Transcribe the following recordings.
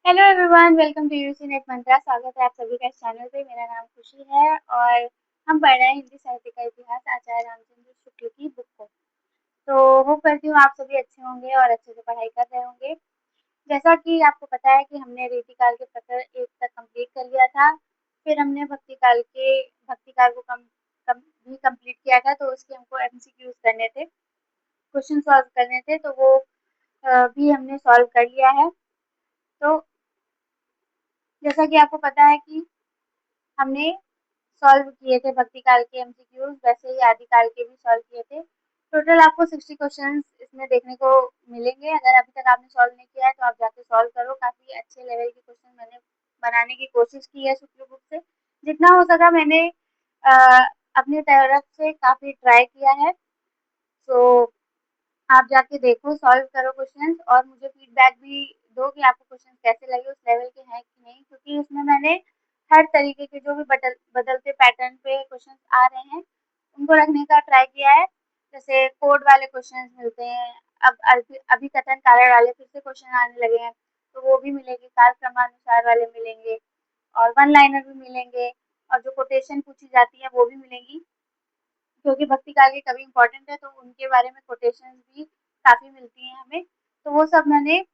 Hello everyone, welcome to UC net Mantra. स्वागत है आप सभी का इस चैनल पे। मेरा नाम खुशी है और हम पढ़ रहे हैं हिंदी साहित्य का इतिहास आचार्य रामचंद्र शुक्ल की बुक को। तो होप करती हूँ आप सभी अच्छे होंगे और अच्छे से पढ़ाई कर रहे होंगे। जैसा कि आपको पता है कि हमने रीतिकाल के प्रकर एक तक कंप्लीट कर लिया था। फिर हमने भक्तिकाल को भी कंप्लीट किया था। तो उसके हमको एमसीक्यूज करने थे, क्वेश्चन सॉल्व करने थे, तो वो भी हमने सॉल्व कर लिया है। तो जैसा कि आपको पता है कि हमने सॉल्व किए थे भक्ति काल के एमसीक्यूज, वैसे ही आदिकाल के भी सॉल्व किए थे। टोटल आपको 60 क्वेश्चंस इसमें देखने को मिलेंगे। अगर अभी तक आपने सॉल्व नहीं किया है तो आप जाके सॉल्व करो। काफ़ी अच्छे लेवल के क्वेश्चन मैंने बनाने की कोशिश की है शुक्ल बुक से। जितना हो सका मैंने अपनी तरफ से काफ़ी ट्राई किया है। तो आप जाके देखो, सॉल्व करो क्वेश्चंस और मुझे फीडबैक भी दो कि आपको क्वेश्चंस कैसे लगे, उस लेवल के हैं कि नहीं। क्योंकि उसमें मैंने हर तरीके के जो भी बदलते पैटर्न पे क्वेश्चंस आ रहे हैं उनको रखने का ट्राई किया है। जैसे कोड वाले क्वेश्चंस मिलते हैं, अब अभी कथन कारण वाले फिर से क्वेश्चन आने लगे हैं, तो वो भी मिलेंगे। काल क्रमानुसार वाले मिलेंगे और वन लाइनर भी मिलेंगे और जो कोटेशन पूछी जाती है वो भी मिलेंगी। क्योंकि भक्ति काल के कवि इंपॉर्टेंट है तो उनके बारे में कोटेशंस भी काफ़ी मिलती हैं हमें। तो वो सब मैंने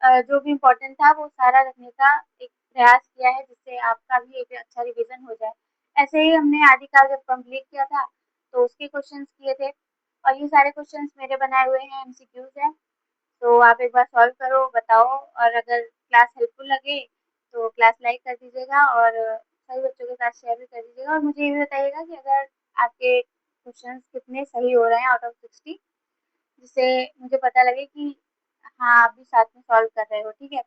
जो भी इम्पोर्टेंट था वो सारा रखने का एक प्रयास किया है, जिससे आपका भी एक अच्छा रिवीजन हो जाए। ऐसे ही हमने आदिकाल जब कंप्लीट किया था तो उसके क्वेश्चंस किए थे और ये सारे क्वेश्चंस मेरे बनाए हुए हैं, एमसीक्यूज हैं। तो आप एक बार सॉल्व करो, बताओ, और अगर क्लास हेल्पफुल लगे तो क्लास लाइक कर दीजिएगा और सभी बच्चों के साथ शेयर भी कर दीजिएगा। और मुझे ये भी बताइएगा कि अगर आपके क्वेश्चंस कितने सही हो रहे हैं आउट ऑफ 60, जिससे मुझे पता लगे कि हाँ आप भी साथ में सॉल्व कर रहे हो। ठीक है।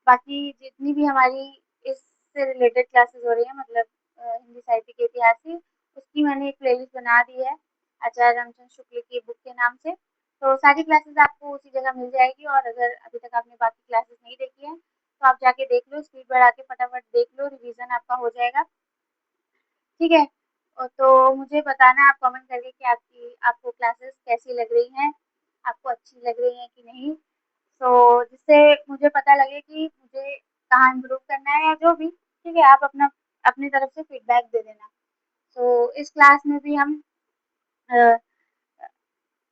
बाकी जितनी भी हमारी इससे रिलेटेड क्लासेस हो रही हैं, मतलब हिंदी साहित्य के इतिहास की, उसकी मैंने एक प्लेलिस्ट बना दी है आचार्य रामचंद्र शुक्ल की बुक के नाम से। तो सारी क्लासेस आपको उसी जगह मिल जाएगी। और अगर अभी तक आपने बाकी क्लासेस नहीं देखी है तो आप जाके देख लो, स्पीड बढ़ा के फटाफट देख लो, रिवीजन आपका हो जाएगा। ठीक है। और तो मुझे बताना है आप कमेंट करके कि आपको क्लासेस कैसी लग रही हैं, आपको अच्छी लग रही हैं कि नहीं। तो जिससे मुझे पता लगे कि मुझे कहाँ इम्प्रूव करना है या जो भी। ठीक है, आप अपना अपनी तरफ से फीडबैक दे देना। तो इस क्लास में भी हम अ,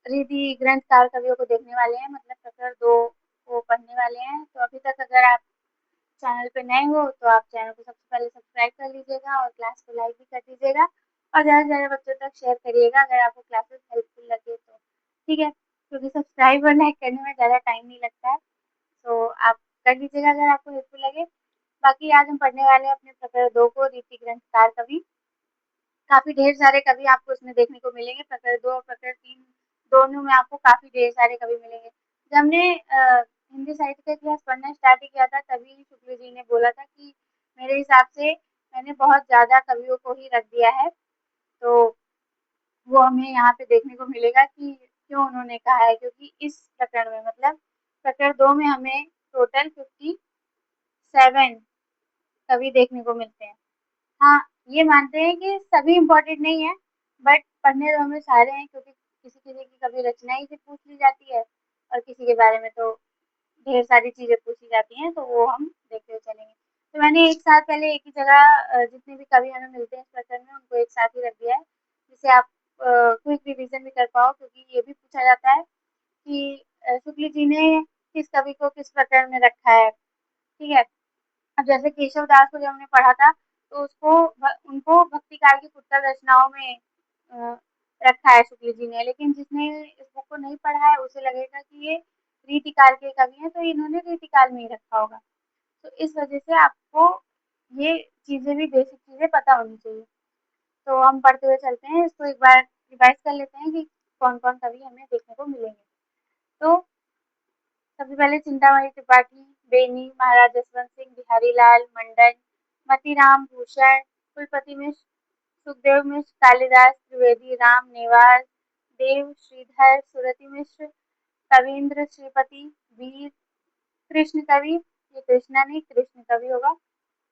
रीति ग्रंथ काल कवियों को देखने वाले हैं, मतलब प्रकर 2 को पढ़ने वाले हैं। तो अभी तक अगर आप चैनल पे नए हो तो आप चैनल को सबसे पहले सब्सक्राइब कर लीजिएगा और क्लास को लाइक भी कर दीजिएगा और ज़्यादा से ज़्यादा बच्चों तक शेयर करिएगा अगर आपको क्लासेस हेल्पफुल लगे तो। ठीक है, क्योंकि सब्सक्राइब और लाइक करने में ज़्यादा टाइम नहीं लगता है। तो आप कर लीजिएगा अगर आपको हेल्पफुल लगे। बाकी आज हम पढ़ने वाले हैं अपने प्रकर 2 को, रीति ग्रंथकार कवि। काफ़ी ढेर सारे कवि आपको इसमें देखने को मिलेंगे। प्रकर 2 और प्रकर 3 दोनों में आपको काफ़ी ढेर सारे कवि मिलेंगे। जब हमने हिंदी साहित्य का इतिहास पढ़ना स्टार्ट किया था तभी शुक्ल जी ने बोला था कि मेरे हिसाब से मैंने बहुत ज़्यादा कवियों को ही रख दिया है। तो वो हमें यहाँ पे देखने को मिलेगा कि क्यों उन्होंने कहा है। क्योंकि इस प्रकरण में, मतलब प्रकर 2 में, हमें टोटल 57 कवि देखने को मिलते हैं। हाँ, ये मानते हैं कि सभी इम्पोर्टेंट नहीं है, बट पढ़ने तो हमें सारे हैं, क्योंकि किसी-किसी की कभी रचना ही से पूछ ली जाती है और किसी के बारे में तो ढेर सारी चीज़ें पूछी जाती हैं, तो वो हम देखते हुए चलेंगे। तो मैंने एक साथ पहले एक ही जगह जितने भी कवि हमें मिलते हैं इस प्रकरण में उनको एक साथ ही रख दिया है, जिससे आप क्विक रिवीजन भी कर पाओ। क्योंकि ये भी पूछा जाता है कि शुक्ल जी ने किस कवि को किस प्रकरण में रखा है। ठीक है। अब जैसे केशव दास को जब हमने पढ़ा था तो उनको भक्ति काल की उत्तर रचनाओं में अ, रखा है शुक्ल जी ने। लेकिन जिसने इस बुक को नहीं पढ़ा है उसे लगेगा कि ये रीतिकाल के कवि हैं, तो इन्होंने रीतिकाल में ही रखा होगा। तो इस वजह से आपको ये चीज़ें भी, बेसिक चीज़ें पता होनी चाहिए। तो हम पढ़ते हुए चलते हैं, इसको एक बार रिवाइज कर लेते हैं कि कौन कौन कवि हमें देखने को मिलेंगे। तो सबसे पहले चिंतामणि त्रिपाठी, बेनी, महाराज जसवंत सिंह, बिहारी लाल, मंडन, मतीराम, भूषण, कुलपति मिश्र, सुखदेव मिश्र, कालिदास, त्रिवेदी, राम नेवास, देव, श्रीधर, सुरति मिश्र, कवींद्र श्रीपति, वीर, कृष्ण कवि, ये कृष्णा नहीं कृष्ण कवि होगा,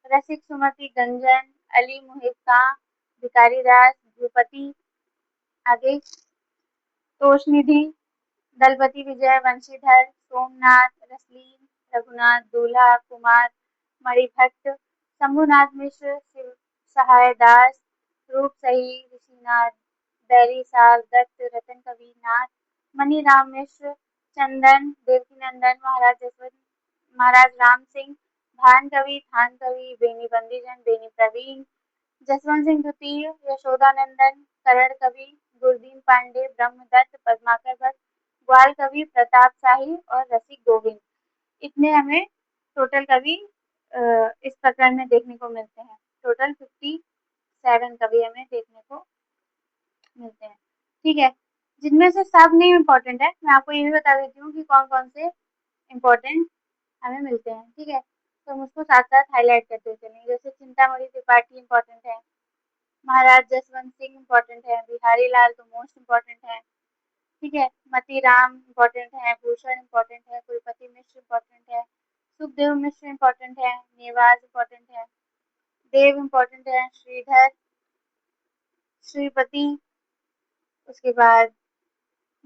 रसिक सुमति, गंजन, अली मुहिब खां, भिखारी दास, भूपति, आगे तोषनिधि, दलपति विजय, वंशीधर, सोमनाथ, रसलीन, रघुनाथ दूल्हा, कुमार मणिभट्ट, शंभुनाथ मिश्र, शिव सहाय दास, रूप सही, ऋषिनाथ, बैरी साल, दत्त, रतन कवि नाथ, मनीराम मिश्र, चंदन, देवकीनंदन, महाराज जसवंत, महाराज राम सिंह, भान कवि, थान कवि, बेनी बंदीजन, बेनी प्रवीण, जसवंत सिंह द्वितीय, यशोदानंदन, करण कवि, गुरदीन पांडे, ब्रह्मदत्त, पद्माकर भट्ट, ग्वाल कवि, प्रताप शाही और रसिक गोविंद। इतने हमें टोटल कवि इस प्रकरण में देखने को मिलते हैं। टोटल 57 कवि हमें देखने को मिलते हैं। ठीक है, जिनमें से सब नेम इम्पोर्टेंट है। मैं आपको ये भी बता देती हूँ कि कौन कौन से इम्पोर्टेंट हमें मिलते हैं। ठीक है, तो हम उसको साथ साथ हाईलाइट करते हुए चलेंगे। जैसे चिंतामणि त्रिपाठी इम्पोर्टेंट है, महाराज जसवंत सिंह इम्पोर्टेंट है, बिहारी लाल तो मोस्ट इम्पोर्टेंट है। ठीक है, मतीराम इम्पोर्टेंट है, भूषण इम्पोर्टेंट है, कुलपति मिश्र इम्पोर्टेंट है, सुखदेव मिश्र इम्पोर्टेंट है, नेवाज इम्पोर्टेंट है, देव इम्पोर्टेंट है, श्रीधर, श्रीपति, उसके बाद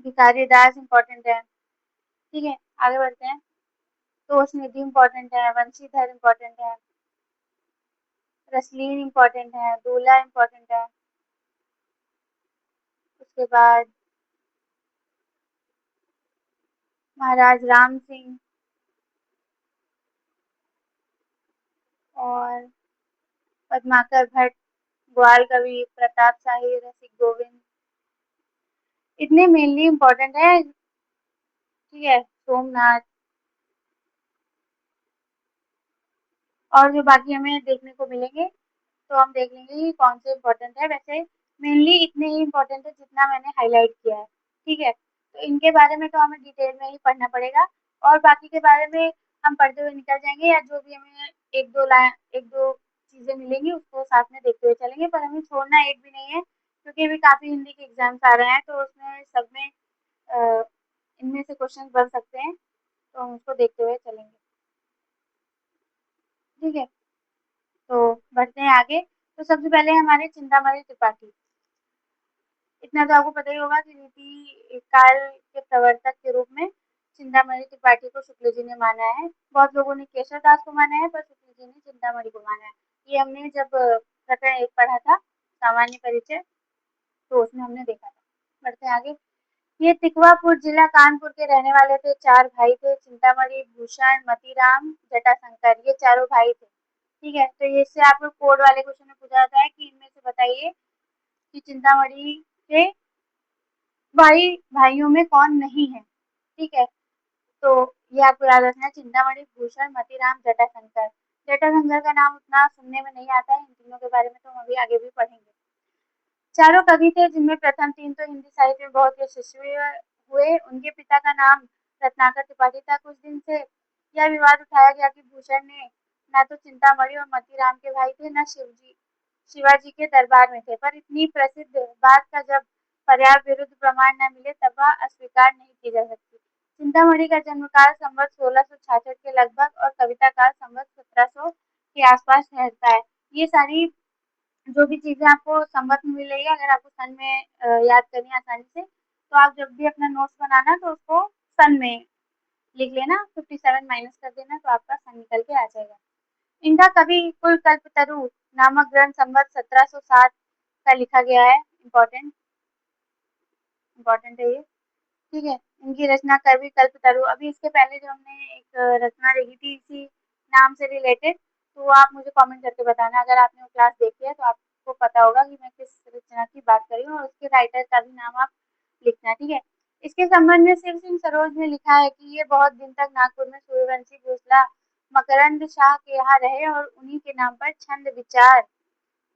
भिखारी दास इम्पोर्टेंट है। ठीक है, आगे बढ़ते हैं। तोष निधि इम्पोर्टेंट है, वंशीधर इम्पोर्टेंट है, रसलीन इम्पोर्टेंट है, दूल्हा इम्पोर्टेंट है। उसके बाद महाराज राम सिंह और पद्माकर भट्ट, ग्वाल कवि, प्रताप शाही, रसिक गोविंद, इतने मेनली इम्पोर्टेंट है। ठीक है, सोमनाथ और जो बाकी हमें देखने को मिलेंगे तो हम देख लेंगे कि कौन से इम्पोर्टेंट है। वैसे मेनली इतने ही इम्पोर्टेंट है जितना मैंने हाईलाइट किया है। ठीक है, तो इनके बारे में तो हमें डिटेल में ही पढ़ना पड़ेगा और बाकी के बारे में हम पढ़ते हुए निकल जाएंगे या जो भी हमें एक दो चीज़ें मिलेंगी उसको साथ में देखते हुए चलेंगे, पर हमें छोड़ना एक भी नहीं है क्योंकि अभी काफ़ी हिंदी के एग्जाम्स आ रहे हैं तो उसमें सब में इनमें से क्वेश्चन बन सकते हैं तो हम उसको देखते हुए चलेंगे। ठीक है, तो बढ़ते हैं आगे। तो सबसे पहले हमारे चिंतामणि त्रिपाठी। इतना तो आपको पता ही होगा कि नीति काल के प्रवर्तक के रूप में चिंतामणि त्रिपाठी को शुक्ल जी ने माना है। बहुत लोगों ने केशव दास को माना है पर शुक्ल जी ने चिंतामणि को माना है। ये हमने जब प्रकरण 1 पढ़ा था सामान्य परिचय तो उसमें हमने देखा था। बढ़ते हैं आगे। ये तिकवापुर जिला कानपुर के रहने वाले थे। 4 भाई थे, चिंतामणि, भूषण, मतीराम, जटाशंकर, ये चारों भाई थे। ठीक है, तो ये इससे आपको कोड वाले क्वेश्चन में पूछा जाता है कि इनमें से बताइए कि चिंतामणि के भाइयों में कौन नहीं है। ठीक है, तो ये आपको याद रखना है, चिंतामणि, भूषण, मतीराम, जटाशंकर। जटाशंकर का नाम उतना सुनने में नहीं आता है, इन तीनों के बारे में तो हम अभी आगे भी पढ़ेंगे। चारों कवि थे जिनमें प्रथम 3 तो हिंदी साहित्य में बहुत यशस्वी हुए। उनके पिता का नाम रत्नाकर त्रिपाठी था। कुछ दिन से यह विवाद उठाया गया कि भूषण ने न तो चिंतामणि और मतीराम के भाई थे, न शिवाजी के दरबार में थे, पर इतनी प्रसिद्ध बात का जब पर्याप्त विरुद्ध प्रमाण न मिले तब वह अस्वीकार नहीं की जा सकती। चिंतामणि का जन्मकाल संवत 1666 के लगभग और कविता काल संवत 1700 के आसपास रहता है। ये सारी जो भी चीज़ें आपको संवत में मिलेगी, अगर आपको सन में याद करनी है आसानी से, तो आप जब भी अपना नोट्स बनाना तो उसको सन में लिख लेना, 57 माइनस कर देना तो आपका सन निकल के आ जाएगा। इनका कवि कुल कल्पतरु नामक ग्रंथ संवत 1707 का लिखा गया है। इम्पोर्टेंट इम्पोर्टेंट है ये। ठीक है, इनकी रचना कवि कल्पतरु। अभी इसके पहले जो हमने एक रचना देखी थी इसी नाम से रिलेटेड, तो वो आप मुझे कमेंट करके बताना। अगर आपने वो क्लास देखी है तो आपको पता होगा कि मैं किस रचना की बात कर रही हूँ और उसके राइटर का भी नाम आप लिखना। ठीक है, इसके संबंध में शिव सिंह सरोज ने लिखा है कि ये बहुत दिन तक नागपुर में सूर्यवंशी घोषला मकरंद शाह के यहाँ रहे और उन्हीं के नाम पर छंद विचार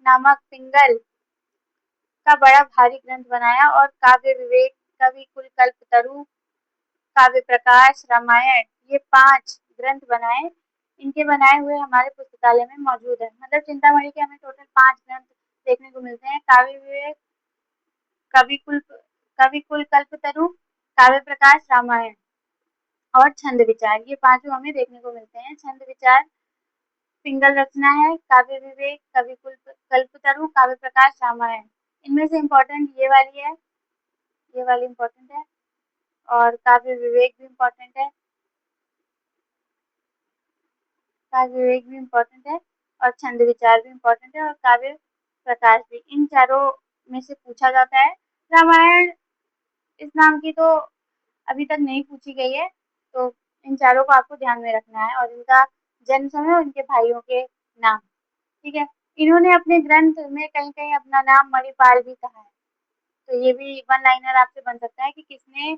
नामक पिंगल का बड़ा भारी ग्रंथ बनाया और काव्य विवेक, कवि कुल कल्पतरु, काव्य प्रकाश, रामायण, ये 5 ग्रंथ बनाए। इनके बनाए हुए हमारे पुस्तकालय में मौजूद है। मतलब चिंतामणि के हमें टोटल 5 ग्रंथ देखने को मिलते हैं। काव्य विवेक, कवि कुल कवि कुल कल्पतरु, काव्य प्रकाश, रामायण और छंद विचार, ये पांचों हमें देखने को मिलते हैं। छंद विचार पिंगल रचना है, काव्य विवेक, कवि कुल कल्पतरु, काव्य प्रकाश, रामायण। इनमें से इम्पोर्टेंट ये वाली है, ये वाली इम्पोर्टेंट है और काव्य विवेक भी इम्पोर्टेंट है। काव्य विवेक भी इम्पोर्टेंट है और छंद विचार भी इम्पोर्टेंट है और काव्य प्रकाश भी। इन चारों में से पूछा जाता है। रामायण इस नाम की तो अभी तक नहीं पूछी गई है, तो इन चारों को आपको ध्यान में रखना है और इनका जन्म समय और इनके भाइयों के नाम। ठीक है। इन्होंने अपने ग्रंथ में कहीं कहीं अपना नाम मणिपाल भी कहा है, तो ये भी वन लाइनर आपसे बन सकता है कि किसने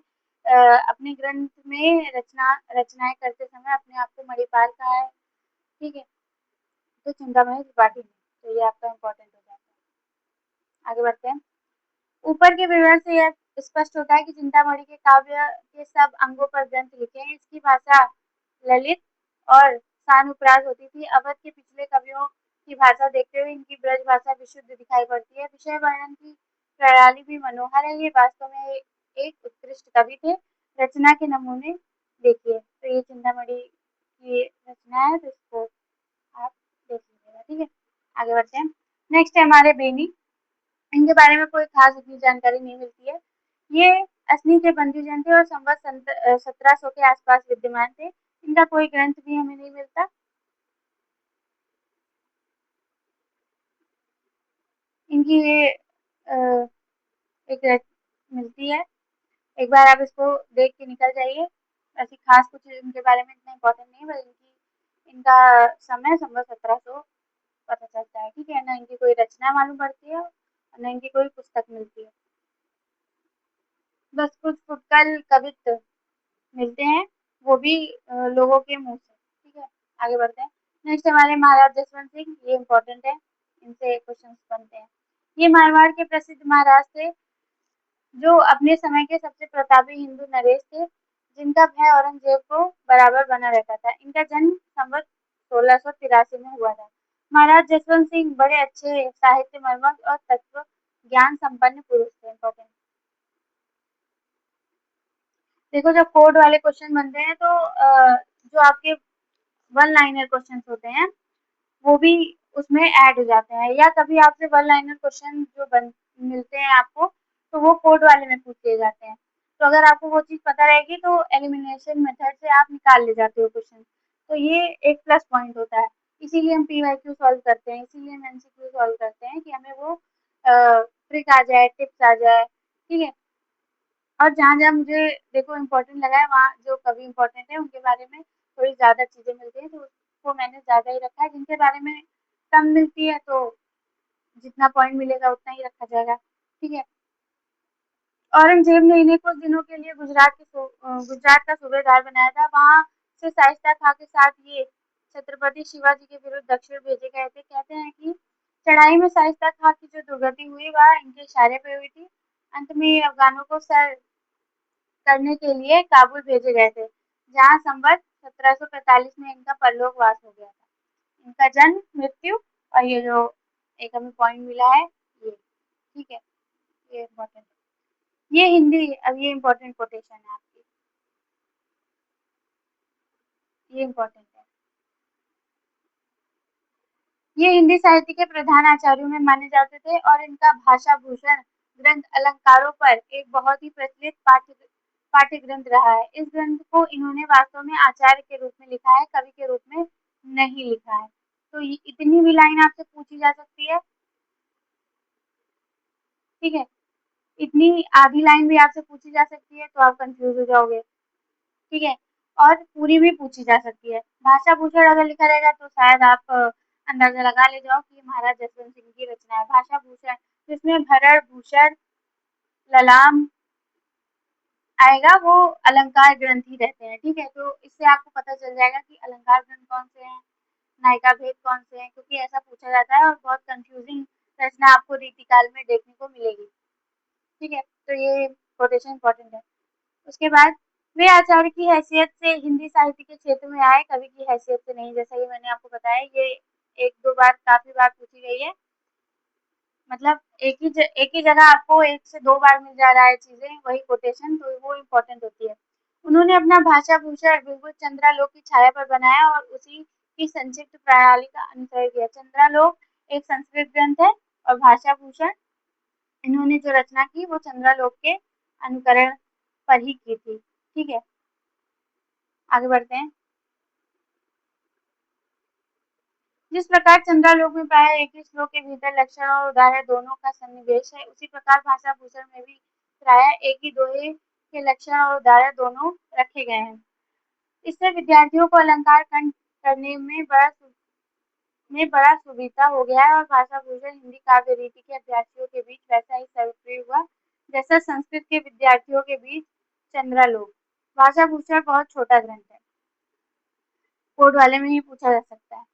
अपने ग्रंथ में रचनाएं करते समय अपने आप को मणिपाल कहा है। ठीक है। तो चिंतामणि त्रिपाठी ने, तो ये आपका इम्पोर्टेंट हो जाता है। आगे बढ़ते हैं। ऊपर के विवरण से यह स्पष्ट होता है कि चिंतामणि के काव्य के सब अंगों पर ग्रंथ लिखे हैं। इसकी भाषा ललित और सानुप्रास होती थी। अवध के पिछले कवियों की भाषा देखते हुए इनकी ब्रज भाषा विशुद्ध दिखाई पड़ती है। विषय वर्णन की प्रणाली भी मनोहर है। ये वास्तव में एक उत्कृष्ट कवि थे। रचना के नमूने देखिए, तो ये चिंतामणि की रचना है, तो इसको आप देख लीजिएगा। ठीक है। आगे बढ़ते हैं। नेक्स्ट है हमारे बेनी। इनके बारे में कोई खास उतनी जानकारी नहीं मिलती है। ये असली के बंदी जन थे और संवत 1700 के आसपास विद्यमान थे। इनका कोई ग्रंथ भी हमें नहीं मिलता। इनकी ये एक मिलती है, एक बार आप इसको देख के निकल जाइए। ऐसी खास कुछ इनके बारे में इतना इम्पोर्टेंट नहीं है, बल्कि इनका समय संवत 1700 पता चलता है। ठीक है ना, इनकी कोई रचना मालूम पड़ती है और न इनकी कोई पुस्तक मिलती है। बस कुछ फुटकल कवित्व मिलते हैं, वो भी लोगों के मुंह से। ठीक है। आगे बढ़ते हैं। नेक्स्ट हमारे महाराज जसवंत सिंह, ये इम्पोर्टेंट है, इनसे क्वेश्चंस बनते हैं। ये मारवाड़ के प्रसिद्ध महाराज थे जो अपने समय के सबसे प्रतापी हिंदू नरेश थे, जिनका भय औरंगजेब को बराबर बना रहता था। इनका जन्म संवत 1683 में हुआ था। महाराज जसवंत सिंह बड़े अच्छे साहित्य मर्मज्ञ और तत्व ज्ञान संपन्न पुरुष थे। इम्पोर्टेंट। देखो, जब कोड वाले क्वेश्चन बनते हैं तो जो आपके वन लाइनर क्वेश्चन होते हैं वो भी उसमें ऐड हो जाते हैं, या कभी आपसे वन लाइनर क्वेश्चन जो बन मिलते हैं आपको, तो वो कोड वाले में पूछ लिए जाते हैं। तो अगर आपको वो चीज़ पता रहेगी तो एलिमिनेशन मेथड से आप निकाल ले जाते हो क्वेश्चन, तो ये एक प्लस पॉइंट होता है। इसीलिए हम पीवाईक्यू सॉल्व करते हैं, इसीलिए हम एमसीक्यू सॉल्व करते हैं कि हमें वो ट्रिक आ जाए, टिप्स आ जाए। ठीक है। और जहाँ जहाँ मुझे देखो इम्पोर्टेंट लगा है, वहाँ जो कवि इम्पोर्टेंट है उनके बारे में थोड़ी ज़्यादा चीज़ें मिलती हैं, तो उसको मैंने ज़्यादा ही रखा है। जिनके बारे में कम मिलती है तो जितना पॉइंट मिलेगा उतना ही रखा जाएगा। ठीक है। औरंगजेब ने इन्हें कुछ दिनों के लिए गुजरात का सूबेदार बनाया था। वहाँ से शाइस्ता खां के साथ ये छत्रपति शिवाजी के विरुद्ध दक्षिण भेजे गए थे। कहते हैं कि चढ़ाई में शाइस्ता खां की जो दुर्गति हुई वह इनके इशारे पे हुई थी। अंत में अफगानों को सर करने के लिए काबुल भेजे गए थे, जहां संवत 1745 में इनका परलोकवास हो गया था। इनका जन्म, मृत्यु और ये जो एक हमें पॉइंट मिला है ये। ठीक है। ये इम्पोर्टेंट है। ये हिंदी, अब ये इम्पोर्टेंट कोटेशन है आपकी, ये इम्पोर्टेंट है। ये हिंदी साहित्य के प्रधान आचार्यों में माने जाते थे और इनका भाषा भूषण ग्रंथ अलंकारों पर एक बहुत ही प्रचलित पाठ्य ग्रंथ रहा है। इस ग्रंथ को इन्होंने वास्तव में आचार्य के रूप में लिखा है, कवि के रूप में नहीं लिखा है। तो ये इतनी भी लाइन आपसे पूछी जा सकती है। ठीक है। इतनी आधी लाइन भी आपसे पूछी जा सकती है तो आप कंफ्यूज हो जाओगे। ठीक है। और पूरी भी पूछी जा सकती है। भाषा भूषण अगर लिखा रहेगा तो शायद आप अंदाजा लगा ले जाओ कि महाराज जसवंत सिंह की रचना है। भाषा भूषण जिसमें भरण भूषण ललाम आएगा, वो अलंकार ग्रंथ ही रहते हैं। ठीक है। तो इससे आपको पता चल जाएगा कि अलंकार ग्रंथ कौन से हैं, नायिका भेद कौन से हैं, क्योंकि ऐसा पूछा जाता है और बहुत कंफ्यूजिंग रचना आपको रीतिकाल में देखने को मिलेगी। ठीक है। तो ये कोटेशन इंपॉर्टेंट है। उसके बाद वे आचार्य की हैसियत से हिंदी साहित्य के क्षेत्र में आए, कवि की हैसियत से नहीं। जैसा कि मैंने आपको बताया, ये एक दो बार, काफी बार पूछी गई है। मतलब एक ही जगह आपको एक से दो बार मिल जा रहा है चीजें, वही कोटेशन, तो वो इम्पोर्टेंट होती है। उन्होंने अपना भाषा भूषण बिल्कुल चंद्रालोक की छाया पर बनाया और उसी की संक्षिप्त प्रणाली का अनुसरण किया। चंद्रालोक एक संस्कृत ग्रंथ है और भाषा भूषण इन्होंने जो रचना की वो चंद्रालोक के अनुकरण पर ही की थी। ठीक है। आगे बढ़ते हैं। जिस प्रकार चंद्रालोक में प्राय एक ही श्लोक के भीतर लक्षण और उदाहरण दोनों का सन्निवेश है, उसी प्रकार भाषा भूषण में भी प्राय एक ही दोहे के लक्षण और उदाहरण दोनों रखे गए हैं। इससे विद्यार्थियों को अलंकार खंड करने में बड़ा सुविधा हो गया है और भाषा भूषण हिंदी काव्य रीति के अभ्यासियों के बीच वैसा ही सर्वप्रिय हुआ जैसा संस्कृत के विद्यार्थियों के बीच चंद्रालोक। भाषा भूषण बहुत छोटा ग्रंथ है, कोड वाले में ही पूछा जा सकता है।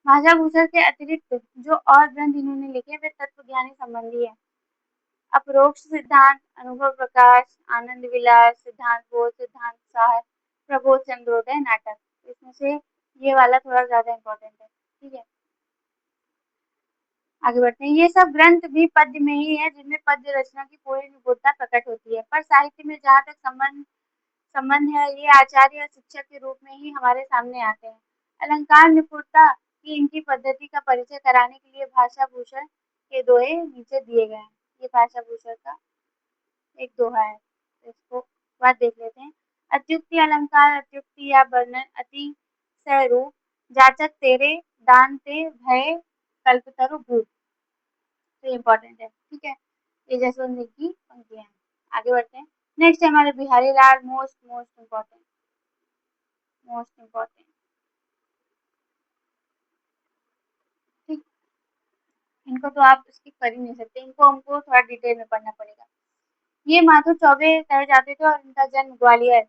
भाषा भूषण के अतिरिक्त जो और ग्रंथ इन्होंने लिखे वे तत्व ज्ञानी संबंधी है। अपरोक्ष सिद्धांत, अनुभव प्रकाश, आनंद विलास, सिद्धांत बोध, सिद्धांत सार, प्रबोध चंद्रोदय, नाटक। इसमें से ये वाला थोड़ा ज्यादा इम्पोर्टेंट है। ठीक है, आगे बढ़ते हैं। ये सब ग्रंथ भी पद्य में ही है जिनमें पद्य रचना की पूरी निपुणता प्रकट होती है, पर साहित्य में जहाँ तक संबंध है ये आचार्य या शिक्षक के रूप में ही हमारे सामने आते हैं। अलंकार निपुणता की इनकी पद्धति का परिचय कराने के लिए भाषा भूषण के दोहे नीचे दिए गए हैं। ये भाषा भूषण का एक दोहा है, तो इसको बात देख लेते हैं। अत्युक्ति अलंकार, अत्युक्ति या वर्णन, अति सरूप, जाचक तेरे दान ते भय कल्पतरु भूत। तो इम्पोर्टेंट है। ठीक है, ये जसवंत सिंह की पंक्तियां हैं। आगे बढ़ते हैं। नेक्स्ट है हमारे Bihari Lal, most most important, most important. ठीक, इनको तो आप स्किप कर ही नहीं सकते, इनको हमको थोड़ा डिटेल में पढ़ना पड़ेगा। ये माथुर चौबे कहे जाते थे और इनका जन्म ग्वालियर,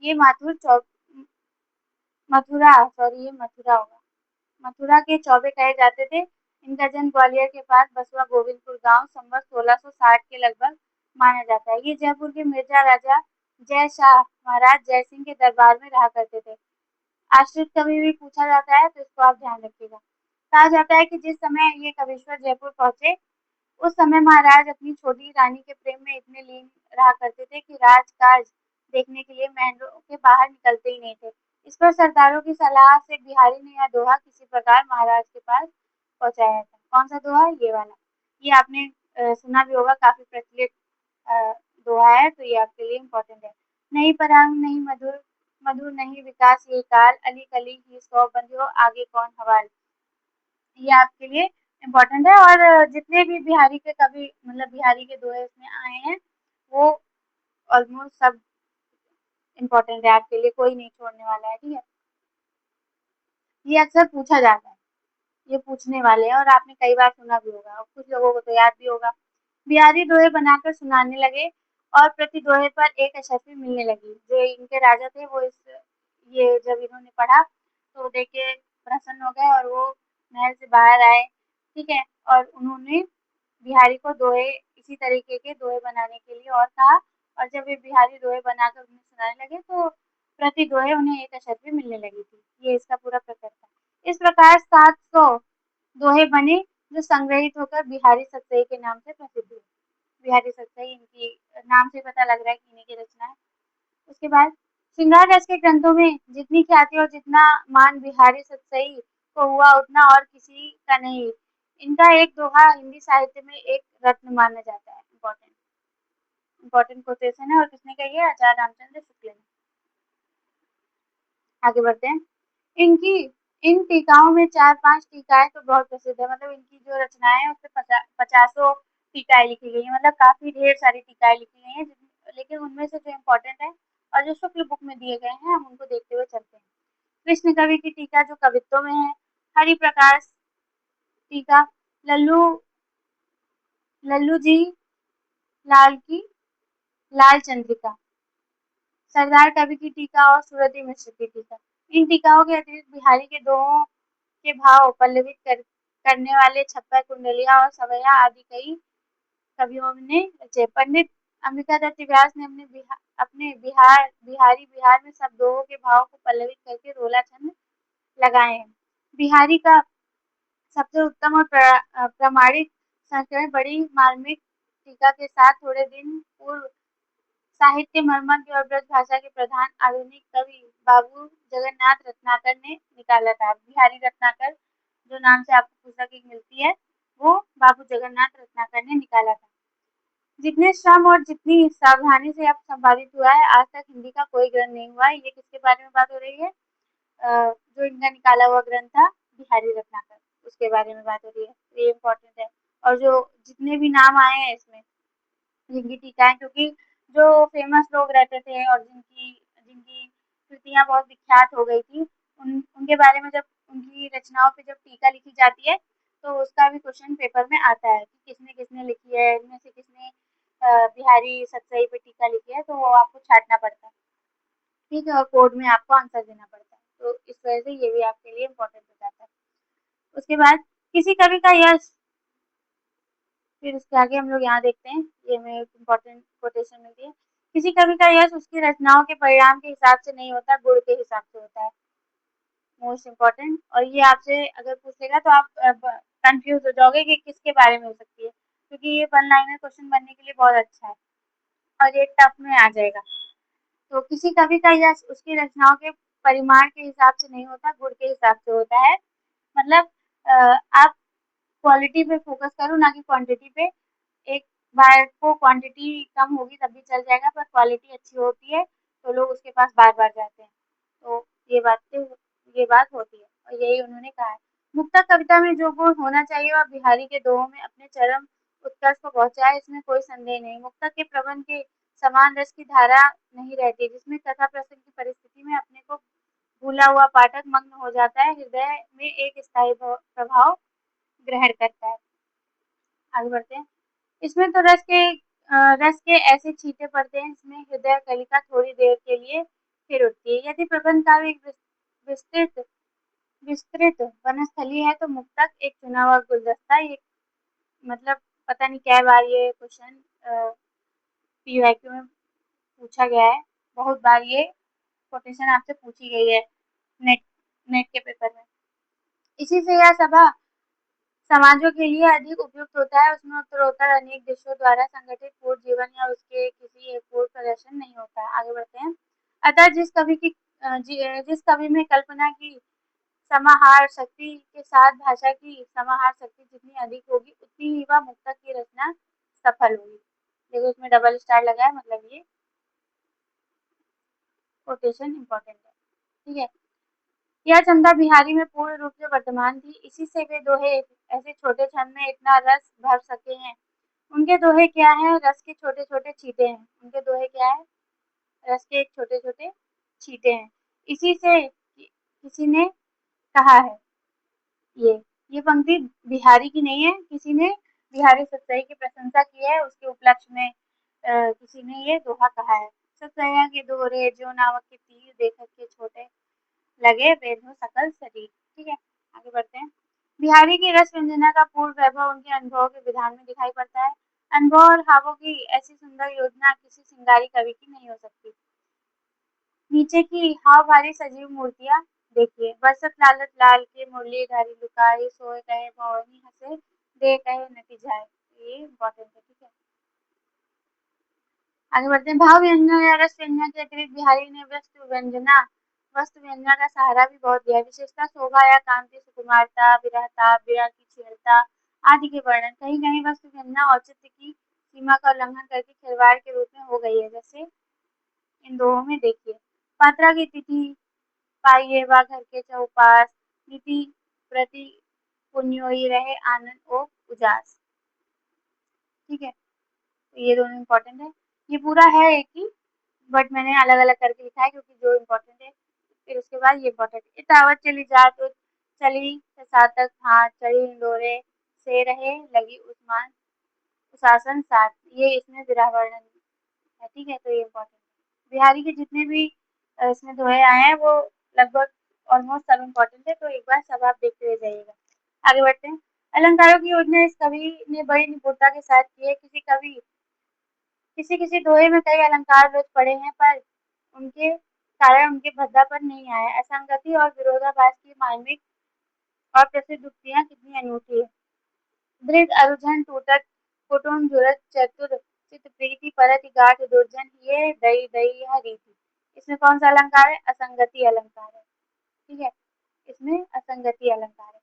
ये मथुरा होगा, मथुरा के चौबे कहे जाते थे। इनका जन्म ग्वालियर के पास बसवा गोविंदपुर गांव संवत 1660 के लगभग माना जाता है। ये जयपुर के मिर्जा राजा जय शाह महाराज जय सिंह के दरबार में रहा करते थे। आश्रित कवि भी पूछा जाता है, तो इसको आप ध्यान रखिएगा। कहा जाता है कि जिस समय ये कविश्वर जयपुर पहुंचे उस समय महाराज अपनी छोटी रानी के प्रेम में इतने लीन रहा करते थे कि राजकाज देखने के लिए महलों के बाहर निकलते ही नहीं थे। इस पर सरदारों की सलाह से बिहारी ने यह दोहा किसी प्रकार महाराज के पास पहुंचाया था। कौन सा दोहा? ये वाला। ये आपने सुना भी होगा, काफी प्रचलित दोहा है, तो ये आपके लिए इम्पोर्टेंट है। नहीं पराग नहीं मधुर, मधुर नहीं विकास ये काल, अली कली ही सौ बंधियो आगे कौन हवाल। ये आपके लिए इम्पोर्टेंट है। और जितने भी बिहारी के कवि मतलब बिहारी के दोहे इसमें आए हैं वो ऑलमोस्ट सब इम्पोर्टेंट है आपके लिए, कोई नहीं छोड़ने वाला है। ठीक है, ये अक्सर पूछा जाता है, ये पूछने वाले हैं और आपने कई बार सुना भी होगा और कुछ लोगों को तो याद भी होगा। बिहारी दोहे बनाकर सुनाने लगे और प्रति दोहे पर एक अशर्फी मिलने लगी। जो इनके राजा थे वो ये जब इन्होंने पढ़ा तो देख के प्रसन्न हो गए और वो महल से बाहर आए। ठीक है, और उन्होंने बिहारी को दोहे इसी तरीके के दोहे बनाने के लिए और कहा, और जब ये बिहारी दोहे बनाकर उन्हें सुनाने लगे तो प्रति दोहे उन्हें एक अशर्फी मिलने लगी थी। ये इसका पूरा प्रकरण था। इस प्रकार 700 दोहे बने जो संग्रहित होकर बिहारी सतसई के नाम से प्रसिद्ध हुए। बिहारी सतसई इनकी नाम से पता लग रहा है कि इन्हीं की रचना है। उसके बाद श्रृंगार रस के ग्रंथों में जितनी ख्याति और जितना मान बिहारी सतसई को हुआ उतना और किसी का नहीं। इनका एक दोहा हिंदी साहित्य में एक रत्न माना जाता है। इम्पोर्टेंट इम्पोर्टेंट कोटेशन है और किसने कही है? आचार्य रामचंद्र शुक्ल ने। आगे बढ़ते हैं। इनकी इन टीकाओं में 4-5 टीकाएं तो बहुत प्रसिद्ध है, मतलब इनकी जो रचनाएं हैं उसपे 50 टीकाएं लिखी गई है, मतलब काफी ढेर सारी टीकाएं लिखी गई हैं। लेकिन उनमें से जो इम्पोर्टेंट है और जो शुक्ल बुक में दिए गए हैं हम उनको देखते हुए चलते हैं। कृष्ण कवि की टीका जो कवित्व में है, हरि प्रकाश टीका, लल्लू लल्लू जी लाल की लाल चंद्रिका, सरदार कवि की टीका और सूरती मिश्र की टीका। इन टीकाओं के अतिरिक्त बिहारी के दोहों के भाव पल्लवित करने वाले छप्पर कुंडलिया और सवैया आदि कई कवियों ने रचे। पंडित अंबिका दत्त व्यास ने बिहारी बिहार में सब दोहों के भाव को पल्लवित करके रोला छंद लगाए हैं। बिहारी का सबसे उत्तम और प्रमाणिक संस्करण बड़ी मार्मिक टीका के साथ थोड़े दिन पूर्व साहित्य मर्मज्ञ और ब्रजभाषा के प्रधान आधुनिक कवि बाबू जगन्नाथ रत्नाकर ने निकाला था। बिहारी रत्नाकर जो नाम से आपको पुस्तक एक मिलती है वो बाबू जगन्नाथ रत्नाकर ने निकाला था। जितने श्रम और जितनी सावधानी से अब संपादित हुआ है आज तक हिंदी का कोई ग्रंथ नहीं हुआ है। ये किसके बारे में बात हो रही है? जो इनका निकाला हुआ ग्रंथ था बिहारी रत्नाकर, उसके बारे में बात हो रही है, ये इम्पोर्टेंट है। और जो जितने भी नाम आए हैं इसमें जिनकी टीका है, क्योंकि जो फेमस लोग रहते थे और जिनकी जिनकी कृतियाँ बहुत विख्यात हो गई थी, उनके बारे में जब उनकी रचनाओं पे जब टीका लिखी जाती है, तो उसका भी क्वेश्चन पेपर में आता है कि किसने किसने लिखी है, इनमें से किसने बिहारी सतसई पे टीका लिखी है, तो वो आपको छाँटना पड़ता है, ठीक है? और कोर्ट में आपको आंसर देना पड़ता है, तो इस वजह से ये भी आपके लिए इम्पोर्टेंट हो जाता है। उसके बाद किसी कवि का यश, फिर उसके आगे हम लोग यहाँ देखते हैं, ये हमें इम्पोर्टेंट कोटेशन मिलती है। किसी कवि का यश उसकी रचनाओं के परिणाम के हिसाब से नहीं होता, गुण के हिसाब से होता है। मोस्ट इम्पोर्टेंट, और ये आपसे अगर पूछेगा तो आप कंफ्यूज हो जाओगे कि किसके बारे में हो सकती है, क्योंकि ये वन लाइनर क्वेश्चन बनने के लिए बहुत अच्छा है और ये टफ में आ जाएगा। तो किसी कवि का यश उसकी रचनाओं के परिमाण के हिसाब से नहीं होता, गुण के हिसाब से होता है। मतलब आप क्वालिटी पे फोकस करो, ना कि क्वांटिटी पे। एक बार को क्वांटिटी कम होगी तब भी चल जाएगा, पर क्वालिटी अच्छी होती है तो लोग उसके पास बार-बार जाते हैं। तो ये बात होती है और यही उन्होंने कहा है। मुक्तक कविता में जो गुण होना चाहिए वह बिहारी के दोहों में अपने चरम उत्कर्ष को पहुँचा है, इसमें कोई संदेह नहीं। मुक्तक के प्रबंध के समान रस की धारा नहीं रहती, जिसमें कथा प्रसंग की परिस्थिति में अपने को भूला हुआ पाठक मग्न हो जाता है, हृदय में एक स्थायी प्रभाव ग्रहण करता है। आगे बढ़ते हैं। इसमें तो रस के ऐसे छींटे पड़ते हैं जिसमें हृदय कलिका थोड़ी देर के लिए फिर उठती है। यदि प्रबंध काव्य एक विस्तृत विस्तृत वनस्थली है तो मुक्तक एक चुना हुआ गुलदस्ता। ये मतलब पता नहीं क्या बार ये क्वेश्चन पीवाईक्यू में पूछा गया है, बहुत बार ये कोटेशन आपसे पूछी गई है नेट नेट के पेपर में। इसी से यह सभा समाजों के लिए अधिक उपयुक्त होता है, उसमें उत्तरोत्तर अनेक देशों द्वारा संगठित पूर्ण जीवन या उसके किसी एक पूर्ण प्रदर्शन नहीं होता है। आगे बढ़ते हैं। अतः जिस कवि में कल्पना की समाहार शक्ति के साथ भाषा की समाहार शक्ति जितनी अधिक होगी, उतनी ही वह मुक्तक की रचना सफल होगी। देखो इसमें डबल स्टार लगा है, मतलब ये कोटेशन इंपॉर्टेंट है, ठीक है। यह चंदा बिहारी में पूर्ण रूप से वर्तमान थी, इसी से वे दोहे ऐसे छोटे छंद में इतना रस भर सके हैं। उनके दोहे क्या हैं? रस के छोटे-छोटे छींटे हैं। उनके दोहे क्या है? रस के एक छोटे-छोटे छींटे हैं। इसी से किसी ने कहा है, ये ये पंक्ति बिहारी की नहीं है, किसी ने बिहारी सतसई की प्रशंसा की है, उसके उपलक्ष्य में किसी ने ये दोहा कहा है। सतसैया के दोहरे जो नावक के तीर देखत के छोटे लगे वेद हो सकल शरीर, ठीक है। आगे बढ़ते हैं। बिहारी की रस व्यंजना का पूर्ण वैभव उनके अनुभव के विधान में दिखाई पड़ता है। अनुभव और भावों की ऐसी सुंदर योजना किसी श्रृंगारी कवि की नहीं हो सकती। नीचे की हाव भारी सजीव मूर्तियां देखिए। बरसत लालत लाल के मुरलीधारी लुकाई सोए कहे भवनी हंसे दे कहे नती जाए। ये इम्पोर्टेंट है, ठीक है। आगे बढ़ते हैं। भाव व्यंजना या रस व्यंजना के अतिरिक्त बिहारी ने वस्तु व्यंजना का सहारा भी बहुत दिया। विशेषता शोभा या कांति सुकुमारता विरहता विरह की शीलता आदि के वर्णन। कहीं कहीं वस्तु व्यंजना औचित्य की सीमा का उल्लंघन करके खिलवाड़ के रूप में हो गई है, जैसे इन दोनों में देखिए। पात्रा की तिथि पाइये वा घर के चौपास नीति प्रति पुण्योई रहे आनंद ओ उजास, ठीक है। तो ये दोनों इम्पोर्टेंट है। ये पूरा है एक ही, बट मैंने अलग अलग करके लिखा है क्योंकि जो इम्पोर्टेंट है। फिर उसके बाद ये इम्पोर्टेंट है। इतावत चली जात चली सातक हाथ चढ़ी हिंडोरे से रहे लगी उस्मान उशासन साथ। ये इसमें विरह वर्णन है, ठीक है। तो ये इम्पोर्टेंट है। बिहारी के जितने भी इसमें दोहे आए हैं वो लगभग ऑलमोस्ट सब इम्पोर्टेंट है, तो एक बार सब आप देखते हुए जाइएगा। आगे बढ़ते हैं। अलंकारों की योजना इस कवि ने बड़ी निपुणता के साथ की है। किसी किसी दोहे में कई अलंकार रोज पड़े हैं, पर उनके कारण उनके भद्दा पर नहीं आया। असंगति और विरोधाभास की मार्मिक और प्रसिद्ध उक्तियां कितनी अनूठी है। दृढ़ अरुझन टूटत कुटुम जुरत चतुर चित प्रीति परत गाठ दुर्जन ये दई दई यह रीति। इसमें कौन सा अलंकार है? असंगति अलंकार है, ठीक है। इसमें असंगति अलंकार है।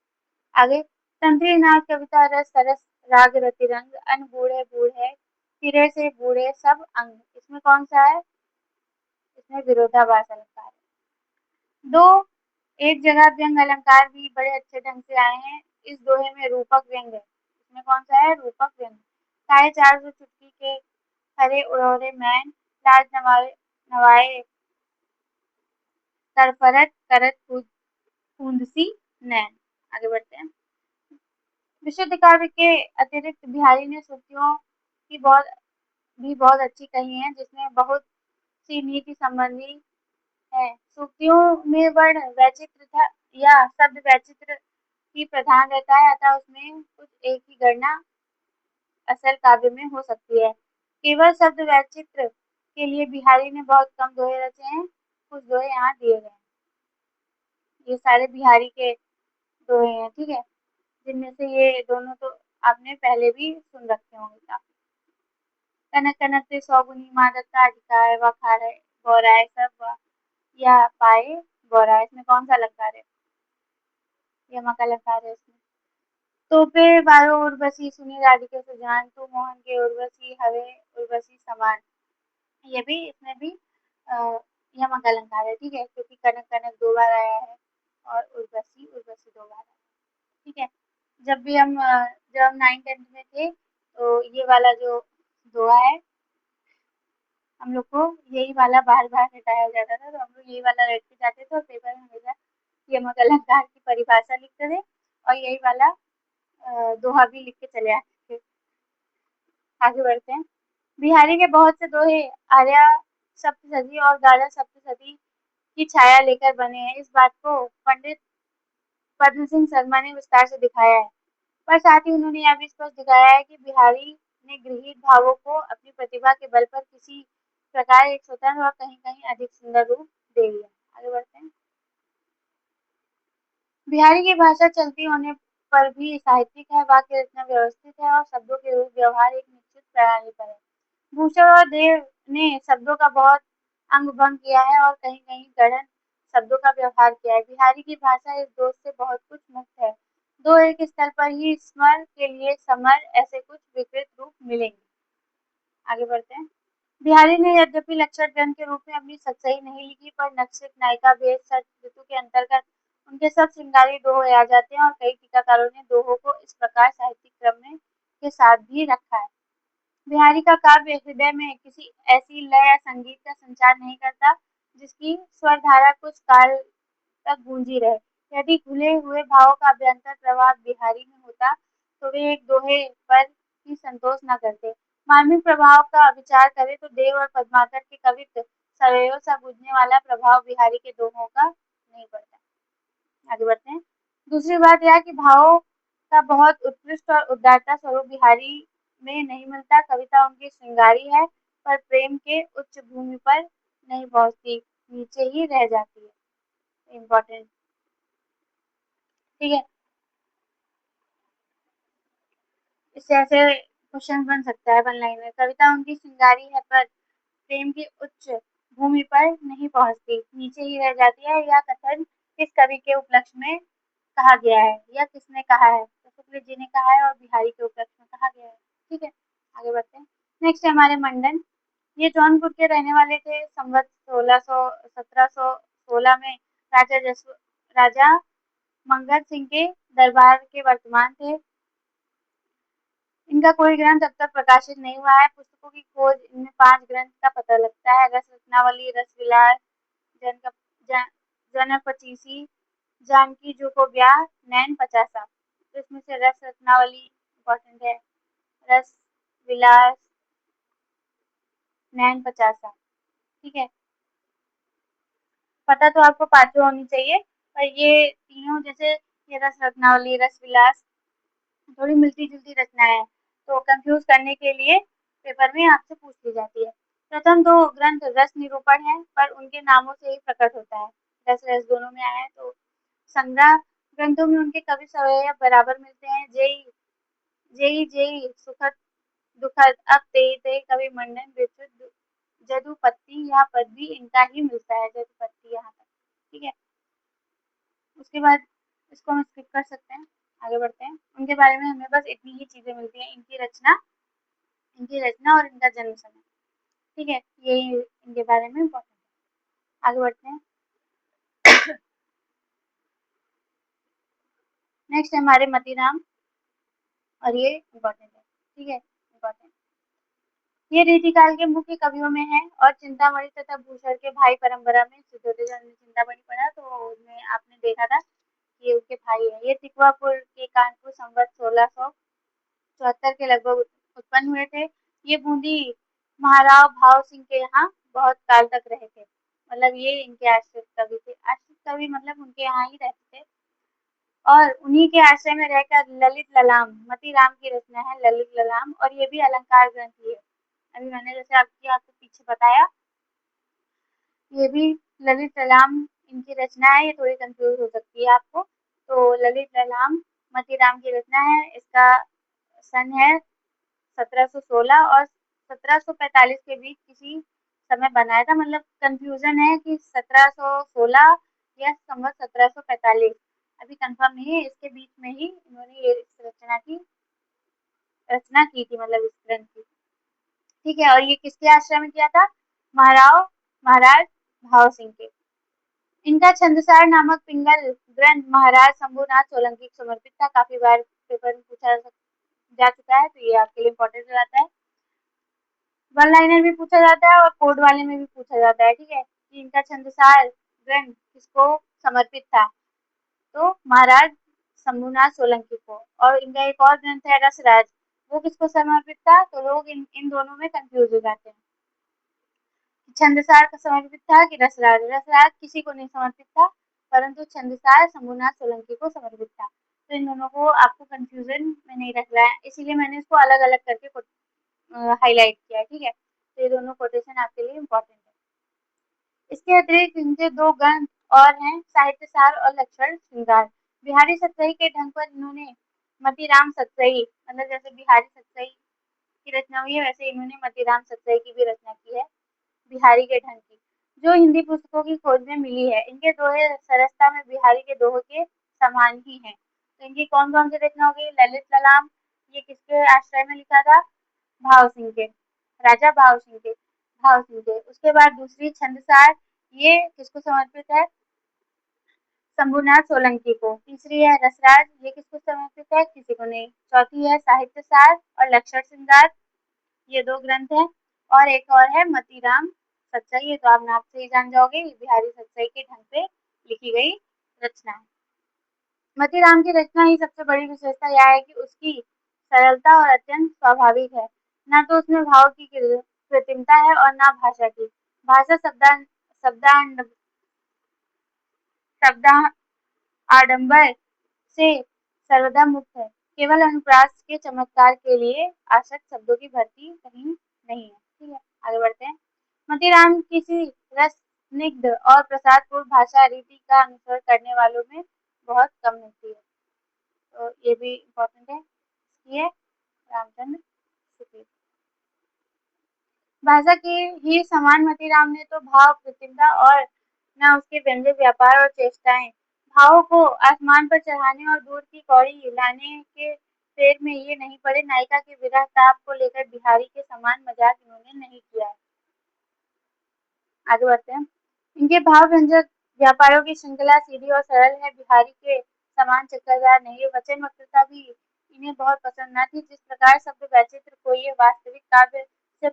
आगे तंत्री नाग कविता रस सरस राग रतिरंग अन बूढ़े बूढ़े सिरे से बूढ़े सब अंग। इसमें कौन सा है? इसमें विरोधाभास अलंकार है। दो एक जगह व्यंग अलंकार भी बड़े अच्छे ढंग से आए हैं इस दोहे में। रूपक व्यंग है, इसमें कौन सा है? रूपक व्यंग। साढ़े 400 चुटकी के हरे उड़ोरे मैन, लाज नवाए नवाए सरफरत करत फूंदसी नैन। आगे बढ़ते हैं। विशुद्ध काव्य के अतिरिक्त बिहारी ने सूक्तियों की बहुत अच्छी कही है, जिसमें बहुत सी नीति संबंधी है। सूक्तियों में वर्ण वैचित्र था या शब्द वैचित्र ही प्रधान रहता है, अतः उसमें कुछ एक ही गणना असल काव्य में हो सकती है। केवल शब्द वैचित्र के लिए बिहारी ने बहुत कम दोहे रचे हैं। कुछ दोहे यहाँ दिए गए हैं, ये सारे बिहारी के दोहे हैं, ठीक है। जिनमें से ये दोनों तो आपने पहले भी सुन रखे होंगे। कनक कनक से सौगुनी मादक का अधिकार व खारे गौराए सब या पाए गौराए। इसमें कौन सा अलंकार है? यमा का अलंकार है इसमें। तोपे बारो उर्वशी सुनी राधिके सुजान, तू मोहन के उर्वशी हवे उर्वशी समान। ये भी इसमें भी यमा का अलंकार है, ठीक है, क्योंकि कनक कनक 2 बार आया है और उर्वशी उर्वशी 2 बार आया है, ठीक है। जब हम 9th-10th में थे तो ये वाला जो दोहा है हम लोग को यही वाला बार-बार रटाया जाता था, तो हम लोग यही वाला रट के जाते थे और पेपर में हमेशा यमक अलंकार की परिभाषा लिखते थे और यही वाला दोहा भी लिख के चले आते थे। आगे बढ़ते हैं। बिहारी के बहुत से दोहे आर्या सप्तशती और गाड़ा सप्तशती की छाया लेकर बने हैं। इस बात को पंडित पद्म सिंह शर्मा ने विस्तार से दिखाया है, पर साथ ही उन्होंने यह भी स्पष्ट दिखाया है कि बिहारी ने गृहीत भावों को अपनी प्रतिभा के बल पर किसी प्रकार एक स्वतंत्र और कहीं-कहीं अधिक सुंदर रूप दे दिया। आगे बढ़ते हैं। बिहारी की भाषा चलती होने पर भी साहित्यिक है, वाक्य रचना व्यवस्थित है और शब्दों के रूप व्यवहार एक निश्चित प्रणाली पर है। भूषण और देव ने शब्दों का बहुत अंग-भंग किया है और कहीं-कहीं गढ़न शब्दों का व्यवहार किया है। बिहारी की भाषा इस दोष से बहुत कुछ मुक्त है। दो एक स्थल पर ही स्मर के लिए समर ऐसे कुछ विकृत रूप मिलेंगे। आगे बढ़ते हैं। बिहारी ने यद्यपि लक्षण ग्रंथ के रूप में अपनी सच्चाई नहीं लिखी, पर नक्षत्र नायिका भेद सच ऋतु के अंतर्गत उनके सब श्रृंगारी दोहे आ जाते हैं और कई टीकाकारों ने दोहों को इस प्रकार साहित्यिक क्रम में के साथ भी रखा है। बिहारी का काव्य हृदय में किसी ऐसी लय या संगीत का संचार नहीं करता जिसकी स्वर धारा कुछ काल तक गूंजी रहे। यदि घुले हुए भावों का अभ्यंतर प्रवाह बिहारी में होता तो वे एक दोहे पर ही संतोष न करते। मार्मिक प्रभाव का विचार करें तो देव और पद्माकर के कवित्व सवैयों सा बुझने वाला प्रभाव बिहारी के दोहों का नहीं पड़ता। आगे बढ़ते हैं। दूसरी बात यह कि भावों का बहुत उत्कृष्ट और उदारता स्वरूप बिहारी में नहीं मिलता। कविता उनकी श्रृंगारी है, पर प्रेम के उच्च भूमि पर नहीं पहुंचती, नीचे ही रह जाती है। इम्पोर्टेंट, ठीक है। इससे ऐसे क्वेश्चन बन सकता है वन लाइनर। कविता उनकी श्रृंगारी है, पर प्रेम की उच्च भूमि पर नहीं पहुंचती, नीचे ही रह जाती है। यह कथन किस कवि के उपलक्ष्य में कहा गया है या किसने कहा है? तो शुक्ल जी ने कहा है और बिहारी के उपलक्ष्य में कहा गया है, ठीक है। आगे बढ़ते हैं। नेक्स्ट है हमारे मंडन। ये जौनपुर के रहने वाले थे। संवत 1716 में राजा मंगत सिंह के दरबार के वर्तमान थे। इनका कोई ग्रंथ अब तक प्रकाशित नहीं हुआ है। पुस्तकों की खोज इनमें 5 ग्रंथ का पता लगता है। रस रत्नावली, रस विलास, जनक पचीसी, जानकी जो को ब्याह, नैन पचासा। तो इसमें से रस रत्नावली इम्पोर्टेंट है, रस विलास, नैन पचासा, ठीक है। पता तो आपको पांचों होनी चाहिए, पर ये तीनों जैसे ये रस रत्नावली, रस विलास थोड़ी मिलती जुलती रचनाएं हैं, तो कंफ्यूज करने के लिए पेपर में आपसे पूछ ली जाती है। प्रथम दो ग्रंथ रस निरूपण है, पर उनके नामों से ही प्रकट होता है। रस रस दोनों में आया है, तो संग्रह ग्रंथों में उनके कवि सवैया बराबर मिलते हैं। जेई जेई जेई सुखद दुखद अब तेई तेई कवि मंडन विशुद्ध जदुपत्ति, यह पद भी इनका ही मिलता है, जदुपत्ति यहाँ तक, ठीक है। उसके बाद इसको हम स्किप कर सकते हैं, आगे बढ़ते हैं। उनके बारे में हमें बस इतनी ही चीजें मिलती हैं, इनकी रचना और इनका जन्म समय, ठीक है। यही इनके बारे में इम्पोर्टेंट है। आगे बढ़ते हैं। नेक्स्ट है हमारे मतीराम, और ये इम्पोर्टेंट है, ठीक है, इम्पोर्टेंट। ये रीतिकाल के मुख्य कवियों में है और चिंतामणि तथा भूषण के भाई परंपरा में सिद्धोदय ने चिंतामणि पढ़ा तो उसमें आपने देखा था कि ये उसके भाई है। ये तिकवापुर के कानपुर संवत 1674 के लगभग उत्पन्न हुए थे। ये बूंदी महाराव भाव सिंह के यहाँ बहुत काल तक रहे थे, मतलब ये इनके आश्रित कवि थे। आश्रित कवि मतलब उनके यहाँ ही रहते थे और उन्हीं के आश्रय में रहकर ललित ललाम मतीराम की रचना है, ललित ललाम, और ये भी अलंकार ग्रंथ ही है। अभी मैंने जैसे आपको पीछे बताया, ये भी ललित ललाम इनकी रचना है। ये थोड़ी कंफ्यूज हो सकती है आपको। तो ललित ललाम मतीराम की रचना है। इसका सन है 1716 और 1745 के बीच किसी समय बनाया था, मतलब कंफ्यूजन है कि 1716 या संवत 1745, अभी कंफर्म नहीं है। इसके बीच में ही इन्होंने ये इस रचना की थी, मतलब इस ग्रंथ की, ठीक है। और ये किसके आश्रय में किया था? महाराज भाव सिंह के। इनका छंदसार नामक पिंगल ग्रंथ महाराज शंभुनाथ सोलंकी को समर्पित था। काफी बार पेपर में पूछा जा चुका है, तो ये आपके लिए इम्पोर्टेंट हो जाता है। वन लाइनर भी पूछा जाता है और कोड वाले में भी पूछा जाता है, ठीक है, कि इनका छंदसार ग्रंथ किसको समर्पित था, तो महाराज शंभुनाथ सोलंकी को। और इनका एक और ग्रंथ है रसराज, वो किसको समर्पित था, तो लोग इन दोनों में कंफ्यूज हो जाते हैं। छंदसार को समर्पित था कि रसराज? रसराज किसी को नहीं समर्पित था, परंतु छंदसार शंभुनाथ सोलंकी को समर्पित था। तो इन दोनों को आपको कंफ्यूजन में नहीं रखना है, इसीलिए मैंने इसको अलग अलग करके हाईलाइट किया है, ठीक है। तो ये दोनों कोटेशन आपके लिए इम्पोर्टेंट है। इसके अतिरिक्त इनके दो ग्रंथ और हैं, साहित्य सार और लक्षण श्रृंगार। बिहारी सतसई के ढंग पर इन्होंने मतीराम सतसई, मतलब जैसे बिहारी सतसई की रचना हुई है वैसे इन्होंने मतीराम सतसई की भी रचना की है, बिहारी के ढंग की, जो हिंदी पुस्तकों की खोज में मिली है। इनके दोहे सरसता में बिहारी के दोहे के समान ही हैं। तो इनकी कौन कौन सी रचना होगी? ललित ललाम, ये किसके आश्रय में लिखा था? भाव सिंह के, राजा भाव सिंह के। उसके बाद दूसरी छंदसार, ये किसको समर्पित है? शंभुनाथ सोलंकी को। तीसरी है रसराज, ये किसको समर्पित है? किसी को नहीं। चौथी है साहित्य सार और लक्षण श्रृंगार, ये दो ग्रंथ हैं। और एक और है मतीराम सतसई, ये तो आप नाम से ही जान जाओगे, ये बिहारी सतसई के ढंग पे लिखी गई रचना है। मतीराम की रचना की सबसे बड़ी विशेषता यह है कि उसकी सरलता और अत्यंत स्वाभाविक है। न तो उसमें भाव की कृत्रिमता है और न भाषा की। भाषा शब्दांड शब्दा आडंबर से सर्वदा मुक्त है। केवल अनुप्रास के चमत्कार के लिए आशक शब्दों की भर्ती कहीं नहीं है, ठीक है। आगे बढ़ते हैं। मतीराम किसी रस स्निग्ध और प्रसादपूर्ण भाषा रीति का अनुसरण करने वालों में बहुत कम मिलती है, तो ये भी इम्पोर्टेंट है। ये रामचंद्र शुक्ल। भाषा के ही समान मतीराम ने तो भाव कृत्रिमता और न उसके व्यंजक व्यापार और चेष्टाएं, भावों को आसमान पर चढ़ाने और दूर की कौड़ी लाने के फेर में ये नहीं पड़े। नायिका के विरह ताप को लेकर बिहारी के समान मजाक इन्होंने नहीं किया है। आगे बढ़ते हैं। इनके भाव व्यंजक व्यापारों की श्रृंखला सीधी और सरल है, बिहारी के समान चक्करदार नहीं है। वचन वक्रता भी इन्हें बहुत पसंद न थी। जिस प्रकार शब्द वैचित्र को ये वास्तविक काव्य से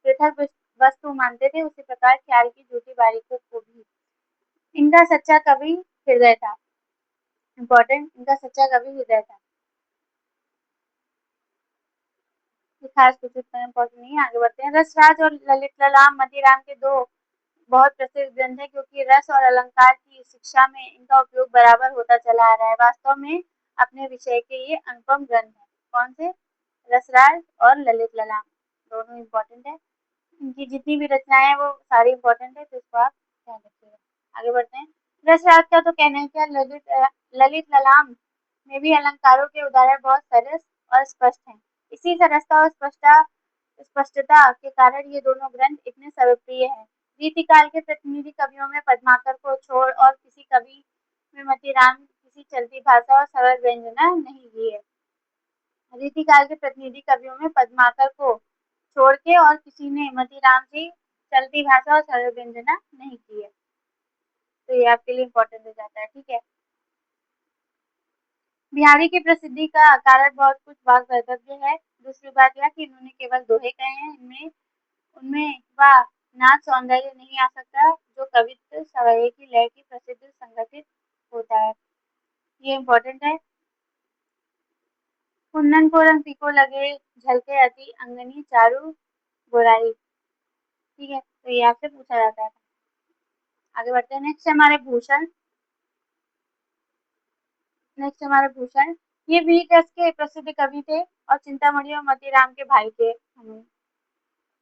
पृथक वस्तु मानते थे, उसी प्रकार ख्याल की झूठी बारीकियों को भी। इनका सच्चा कवि हृदय था, इम्पोर्टेंट, इनका सच्चा कवि हृदय था। खास कुछ इतना इम्पोर्टेंट नहीं है, आगे बढ़ते हैं। रसराज और ललित ललाम मतीराम के दो बहुत प्रसिद्ध ग्रंथ है, क्योंकि रस और अलंकार की शिक्षा में इनका उपयोग बराबर होता चला आ रहा है। वास्तव में अपने विषय के ये अनुपम ग्रंथ है। कौन से? रसराज और ललित ललाम, दोनों इम्पोर्टेंट है। इनकी जितनी भी रचनाएं हैं वो सारी इम्पोर्टेंट है, तो इसको आप ध्यान रखिएगा। आगे बढ़ते हैं। रसराज का तो कहना है क्या, ललित ललाम में भी अलंकारों के उदाहरण बहुत सरस और स्पष्ट हैं। इसी सरसता और स्पष्टता के कारण ये दोनों ग्रंथ इतने सर्वप्रिय हैं। रीतिकाल के प्रतिनिधि कवियों में पद्माकर को छोड़ और किसी कवि में मतीराम किसी चलती भाषा और सरल व्यंजना नहीं की है। रीतिकाल के प्रतिनिधि कवियों में पद्माकर को छोड़ के और किसी ने मतीराम की चलती भाषा और सरल व्यंजना नहीं की है, तो ये आपके लिए इम्पोर्टेंट हो जाता है, ठीक है। बिहारी की प्रसिद्धि का कारण बहुत कुछ बात कर्तव्य है। दूसरी बात यह कि इन्होंने केवल दोहे कहे हैं, इनमें उनमें वह नाच सौंदर्य नहीं आ सकता जो कवित्व सवैये की लय की प्रसिद्ध संगठित होता है। ये इम्पोर्टेंट है। कुंदन को रंग फीको लगे, झलके अति अंगनी चारु गोराई। ठीक है, तो ये आपसे पूछा जाता है। आगे बढ़ते हैं। नेक्स्ट हमारे भूषण ये वीर रस के प्रसिद्ध कवि थे और चिंतामणि और मोतीराम के भाई थे। जो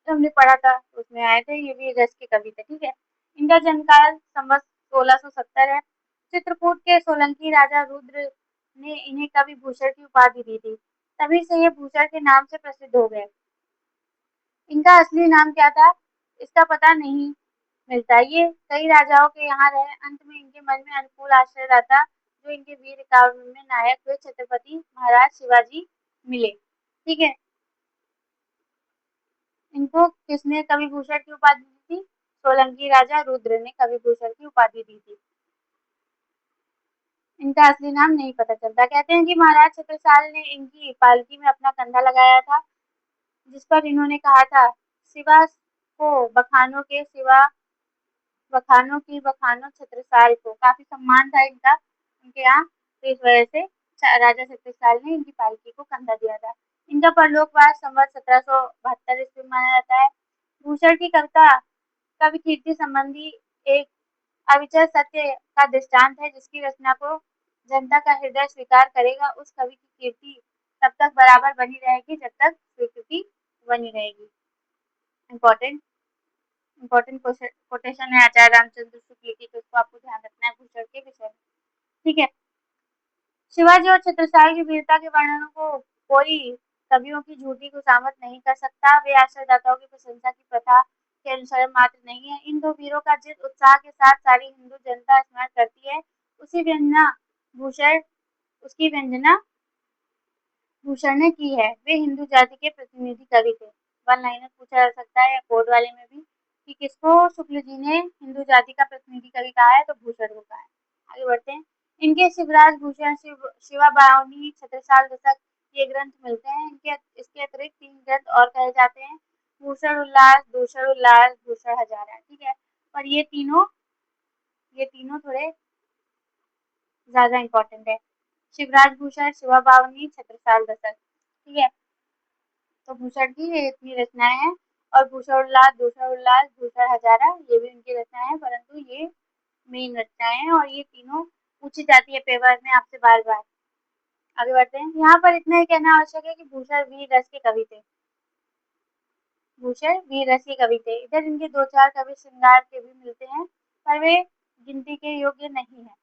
हमने पढ़ा था उसमें आए थे, ये वीर रस के कवि थे। ठीक है, इनका जन्म काल संवत 1670 है। चित्रकूट के सोलंकी राजा रुद्र ने इन्हें कवि भूषण की उपाधि दी थी, तभी से ये भूषण के नाम से प्रसिद्ध हो गए। इनका असली नाम क्या था इसका पता नहीं मिलता। ये कई राजाओं के यहाँ रहे, अंत में इनके मन में अनुकूल आश्रयदाता जो इनके वीर काव्य में नायक हुए छत्रपति महाराज शिवाजी मिले। ठीक है, इनको किसने कवि भूषण की उपाधि दी थी? सोलंकी राजा रुद्र ने कवि भूषण की उपाधि दी थी। इनका असली नाम नहीं पता चलता। कहते हैं कि महाराज छत्रसाल ने इनकी पालकी में अपना कंधा लगाया था, जिस पर इन्होंने कहा था शिवा को बखानों के सिवा बखानों की बखानों छत्रसाल को। काफी सम्मान था इनका उनके यहाँ, तो इस वजह से राजा छत्रसाल ने इनकी पालकी को कंधा दिया था। इनका परलोकवास संवत 1772 ईस्वी में माना जाता है। भूषण की कविता कवि कीर्ति संबंधी एक अविचल सत्य का दृष्टांत है, जिसकी रचना को जनता का हृदय स्वीकार करेगा उस कवि की कीर्ति तब तक बराबर बनी रहेगी जब तक स्वीकृति बनी रहेगी। इम्पोर्टेंट इम्पोर्टेंट कोटेशन है आचार्य रामचंद्र शुक्ल की, तो इसको आपको ध्यान रखना है भूषण के विषय में। ठीक है, शिवाजी और छत्रसाल की वीरता के वर्णनों को कोई कवियों की झूठी खुशामद नहीं कर सकता। वे आश्रयदाताओं की प्रशंसा की प्रथा के अनुसरण मात्र नहीं है। इन दो वीरों का जिस उत्साह के साथ सारी हिंदू जनता स्मरण करती है, उसी व्यंजना भूषण उसकी व्यंजना भूषण ने की है। वे हिंदू जाति के प्रतिनिधि कवि थे। वन लाइनर पूछा जा सकता है या कोड वाले में भी कि किसको शुक्ल जी ने हिंदू जाति का प्रतिनिधि कवि कहा है, तो भूषण को कहा है। आगे बढ़ते हैं। इनके शिवराज भूषण शिवा बावनी छत्रसाल दशक ये ग्रंथ मिलते हैं। इनके इसके अतिरिक्त 3 ग्रंथ और कहे जाते हैं, भूषण उल्लास, दूषण उल्लास, भूषण हजारा। ठीक है, पर ये तीनों थोड़े ज्यादा इंपॉर्टेंट है। शिवराज भूषण, शिवा बावनी, छत्रसाल दशक। ठीक है, तो भूषण की ये इतनी रचनाएं हैं। और भूषण उल्लास, दूषण उल्लास, भूषण हजारा ये भी उनकी रचनाएं हैं, परंतु ये मेन रचनाएं हैं और ये तीनों पूछी जाती है पेपर में आपसे बार बार। आगे बढ़ते हैं। यहाँ पर इतना ही कहना आवश्यक है कि भूषण वीर रस के कवि थे। भूषण वीर रस के कवि थे। इधर इनके 2-4 कवि श्रृंगार के भी मिलते हैं, पर वे गिनती के योग्य नहीं है।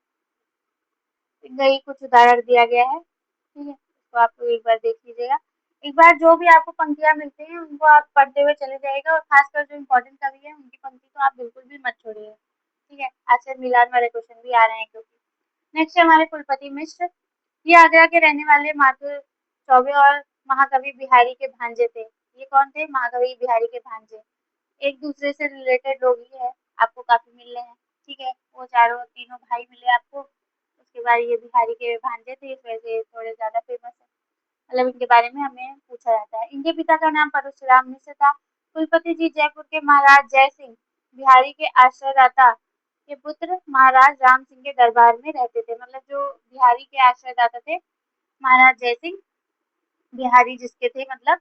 इनका ही कुछ उदाहरण दिया गया है। ठीक है, तो आप एक बार देख लीजिएगा। एक बार जो भी आपको पंक्तियां मिलती हैं उनको आप पढ़ते हुए चले जाइएगा, और खासकर जो इम्पोर्टेंट कवि है उनकी पंक्ति तो आप बिल्कुल भी मत छोड़िए। ठीक है, आज से मिलान वाले क्वेश्चन भी आ रहे हैं क्योंकि। नेक्स्ट है हमारे कुलपति मिश्र। ये आगरा के रहने वाले माथुर चौबे और महाकवि बिहारी के भांजे थे। ये कौन थे? महाकवि बिहारी के भांजे। एक दूसरे से रिलेटेड लोग ही है, आपको काफी मिल रहे हैं। ठीक है, वो चारों तीनों भाई मिले आपको। उसके बाद ये बिहारी के भांजे थे, इस वजह से थोड़े ज्यादा फेमस है, मतलब इनके बारे में हमें पूछा जाता है। इनके पिता का नाम परशुराम मिश्र था। कुलपति जी जयपुर के महाराज जय सिंह बिहारी के आश्रयदाता के पुत्र महाराज राम सिंह के दरबार में रहते थे। मतलब जो बिहारी के आश्रयदाता थे महाराज जय सिंह, बिहारी जिसके थे, मतलब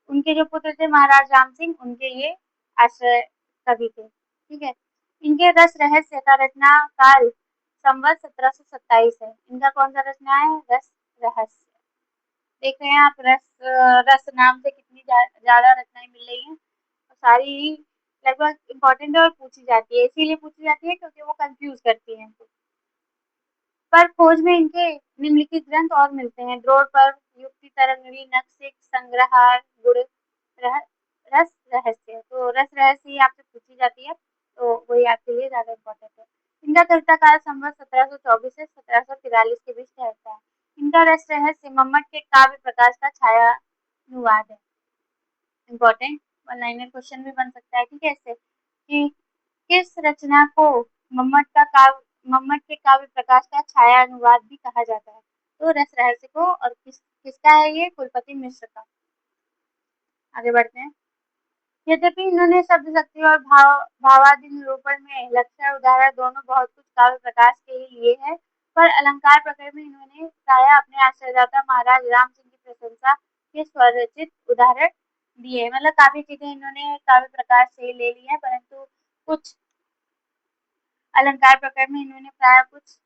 उनके जो पुत्र थे महाराज राम सिंह, उनके ये आश्रय कवि थे। ठीक है, इनके रस रहस्य का रचना काल संवत 1727 है। इनका कौन सा रचना है? रस रहस्य। देख रहे हैं आप, रस नाम से कितनी ज्यादा रचनाएं मिल रही हैं, और सारी ही लगभग इम्पोर्टेंट है और पूछी जाती है। इसीलिए पूछी जाती है क्योंकि वो कंफ्यूज करती हैं। पर खोज में इनके निम्नलिखित ग्रंथ और मिलते हैं, द्रोण पर्व, युक्ति तरंगिणी, नखशिख, संग्रहार, गुण रह, रस रहस्य। तो रस रहस्य ही आपसे पूछी जाती है, तो वही आपके लिए ज्यादा इम्पोर्टेंट है। इनका कविता काल संवत 1724 से 1743 के बीच ठहरता है। इनका रस रहस्य मम्मट के काव्य प्रकाश का छाया अनुवाद है। इम्पोर्टेंट वन लाइनर क्वेश्चन भी बन सकता है। ठीक है, इससे कि किस रचना को मम्मट के काव्य प्रकाश का छाया अनुवाद भी कहा जाता है? तो रस रहस्य को, और किसका है ये? कुलपति मिश्र का। आगे बढ़ते हैं। यद्यपि इन्होंने शब्द शक्ति और भावादि निरूपण में लक्षण उदाहरण दोनों बहुत कुछ काव्य प्रकाश के ही लिए है, पर अलंकार प्रकरण में इन्होंने प्रायः अपने आश्रयदाता महाराज राम सिंह की प्रशंसा के स्वरचित उदाहरण दिए। मतलब काफी चीजें इन्होंने काव्य प्रकाश से ले ली है, परंतु कुछ अलंकार प्रकरण में इन्होंने प्रायः कुछ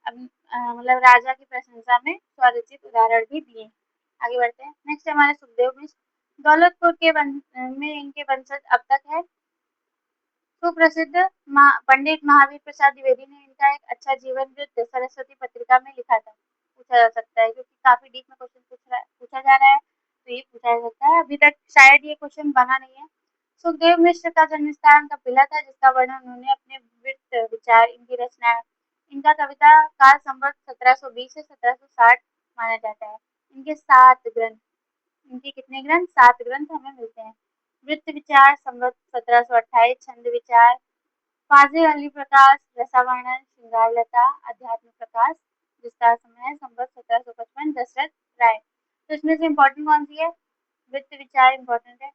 मतलब राजा की प्रशंसा में स्वरचित उदाहरण भी दिए। आगे बढ़ते हैं। नेक्स्ट हमारे सुखदेव मिश्र। दौलतपुर के में इनके वंशज अब तक है। सुप्रसिद्ध पंडित महावीर प्रसाद द्विवेदी ने इनका एक अच्छा जीवन वृत्त सरस्वती पत्रिका में लिखा था। पूछा जा सकता है, क्योंकि काफी डीप में क्वेश्चन पूछा जा रहा है, तो ये पूछा जा सकता है। अभी तक शायद ये क्वेश्चन बना नहीं है। सुखदेव मिश्र का जन्म स्थान कपिला था, जिसका वर्णन उन्होंने अपने वृत्त विचार इनकी रचना। इनका कविता काल संवत 1720 से 1760 माना जाता है। इनके 7 ग्रंथ, इनके कितने ग्रंथ? 7 ग्रंथ हमें मिलते हैं। वृत्त विचार संवत 1728, छंद विचार, फाजिल अली प्रकाश, रसावर्णन, श्रृंगार लता, अध्यात्म प्रकाश, जिसका समय है संवत 1755, दशरथ राय। तो इसमें से इम्पोर्टेंट कौन सी है? वृत्त विचार इम्पोर्टेंट है,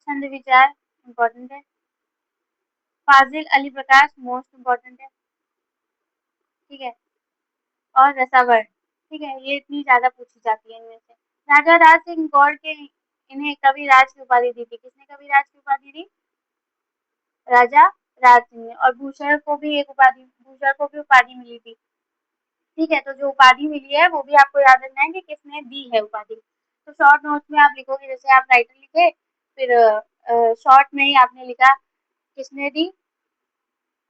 छंद विचार इम्पोर्टेंट है, फाजिल अली प्रकाश मोस्ट इम्पोर्टेंट है, ठीक है, और रसावरण, ठीक है। ये इतनी ज्यादा पूछी जाती है इनमें से। राजा राज सिंह गौड़ के इन्हें कवि राज की उपाधि दी थी। किसने कवि राज की उपाधि दी? राजा राज सिंह ने। और भूषण को भी उपाधि मिली थी, ठीक है। तो जो उपाधि मिली है वो भी आपको याद रखना है कि किसने दी है उपाधि। तो शॉर्ट नोट्स में आप लिखोगे, जैसे आप राइटर लिखे, फिर शॉर्ट में ही आपने लिखा किसने दी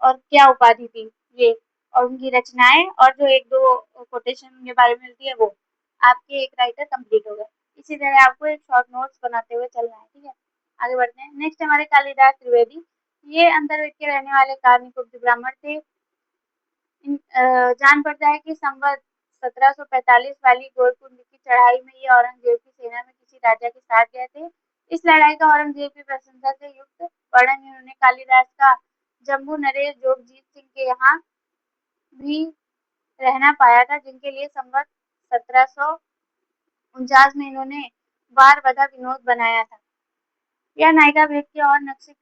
और क्या उपाधि थी, ये, और उनकी रचनाएं, और जो एक दो कोटेशन के बारे में मिलती है वो, आपके एक राइटर कंप्लीट हो गए। इसी तरह आपको एक शॉर्ट नोट्स बनाते हुए चलना है, ठीक है। आगे बढ़ते हैं। नेक्स्ट हमारे कालिदास त्रिवेदी। ये अंतर्वेद के रहने वाले कार्मिक ब्राह्मण थे। जान पड़ता है कि संवत 1745 वाली गोरकुंड की चढ़ाई में ये औरंगजेब की सेना में किसी राजा के साथ गए थे। इस लड़ाई का औरंगजेब की प्रशंसा से युक्त वर्णन इन्होंने कालिदास का जम्बू नरेश जोगजीत सिंह के यहाँ भी रहना पाया था, जिनके लिए संवत 1749 में इन्होंने वार वधा विनोद बनाया था। यह नायिका भेद की और नक्सिक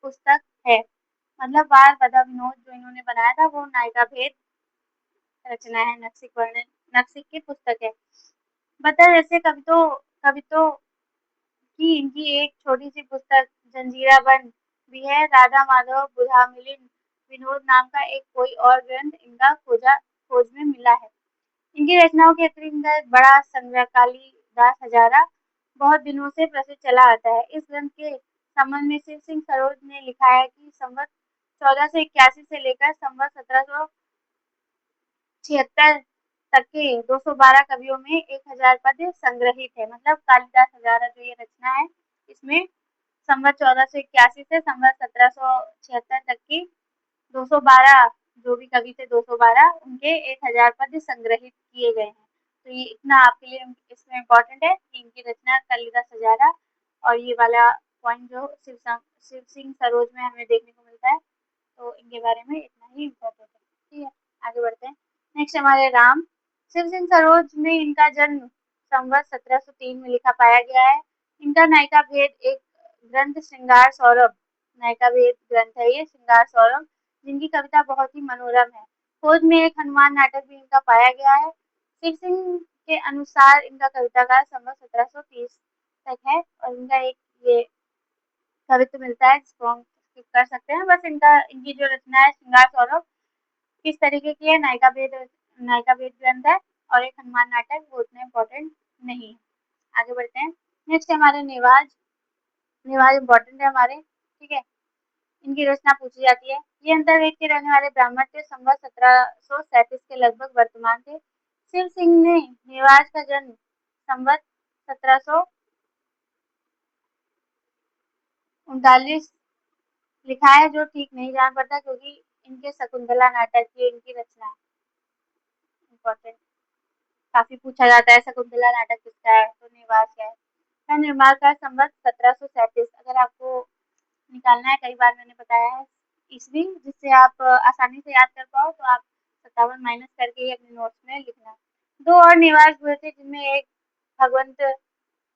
पुस्तक है। मतलब वार वधा विनोद जो इन्होंने बनाया था वो नायिका भेद रचना है, नक्सिक वर्णन, नक्सिक की पुस्तक है। बता जैसे कवितों की इनकी एक छोटी सी पुस्तक जंजीरा बन भी है। राधा माधव बुधा मिलिन विनोद नाम का एक कोई और ग्रंथ इनका खोज में मिला है। इनकी रचनाओं के अतिरिक्त इनका एक बड़ा संग्रह कालिदास हजारा बहुत दिनों से प्रसिद्ध चला आता है। इस ग्रंथ के संबंध में शिव सिंह सरोज ने लिखा है कि संवत 1481 से लेकर संवत 1776 तक के 212 कवियों में 1000 पद्य संग्रहित है। मतलब कालिदास हजारा जो ये रचना है, इसमें संवत 1481 से संवत 1776 तक की 212 जो भी कवि थे, 212 उनके 1000 पद्य संग्रहित किए गए हैं। तो ये इतना आपके लिए इसमें इम्पोर्टेंट है कि इनकी रचना कालिदास हजारा, और ये वाला पॉइंट जो शिव सिंह सरोज में हमें देखने को मिलता है, तो इनके बारे में इतना ही इम्पोर्टेंट है, ठीक है। आगे बढ़ते हैं। नेक्स्ट हमारे राम। शिव सिंह सरोज में इनका जन्म संवत 1703 में लिखा पाया गया है। इनका नायिका भेद एक ग्रंथ श्रृंगार सौरभ, नायिका भेद ग्रंथ है ये श्रृंगार सौरभ, जिनकी कविता बहुत ही मनोरम है। खोज में एक हनुमान नाटक भी इनका पाया गया है। शिव सिंह के अनुसार इनका कविता काल संवत 1730 तक है, और इनका एक ये कवित्व मिलता है जिसको हम skip कर सकते हैं। बस इनकी जो रचना है श्रृंगार सौरभ किस तरीके की है, नायिका भेद ग्रंथ है, और एक हनुमान नाटक, वो उतने इम्पोर्टेंट नहीं है। आगे बढ़ते हैं। नेक्स्ट हमारे नेवाज। नेवाज इम्पोर्टेंट है हमारे, ठीक है। इनकी रचना पूछी जाती है। ये अंतर्वेद के रहने वाले ब्राह्मण थे, संवत 1737 के लगभग वर्तमान थे। शिव सिंह ने नेवाज का जन्म संवत 1739 लिखा है, जो ठीक नहीं जान पड़ता, क्योंकि इनके शकुंतला नाटक की इनकी रचना इम्पोर्टेंट, काफी पूछा जाता है शकुंतला नाटक किसका है, तो नेवाज का है। का निर्माण का संवत 1737। अगर आपको निकालना है, कई बार मैंने बताया है ईस्वी, जिससे आप आसानी से याद कर पाओ, तो आप 57 माइनस करके ही अपने नोट्स में लिखना। 2 और निवास हुए थे जिनमें एक भगवंत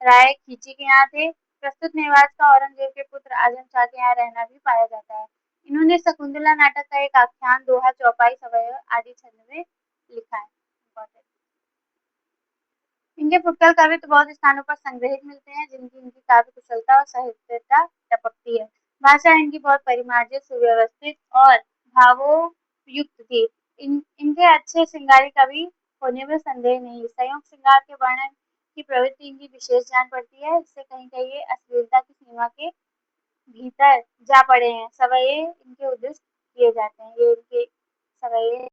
राय खींची के यहाँ थे। प्रस्तुत निवास का औरंगजेब के पुत्र आजम शाह के यहाँ रहना भी पाया जाता है। इन्होंने शकुंतला नाटक का एक आख्यान, दोहा, चौपाई, सवैया आदि छंद में लिखा है। इनके फुटकर कवित्व बहुत स्थानों पर संग्रहित मिलते हैं, जिनकी इनकी काव्य कुशलता और साहित्यता टपकती है। भाषा इनकी बहुत परिमार्जित, सुव्यवस्थित और भावोयुक्त थी। इनके अच्छे श्रृंगारी कवि होने में संदेह नहीं। संयोग श्रृंगार के वर्णन की प्रवृत्ति इनकी विशेष जान पड़ती है, इससे कहीं कहीं ये अश्लीलता की सीमा के भीतर जा पड़े हैं। सवैये इनके उद्दिष्ट किए जाते हैं। ये इनके सवैये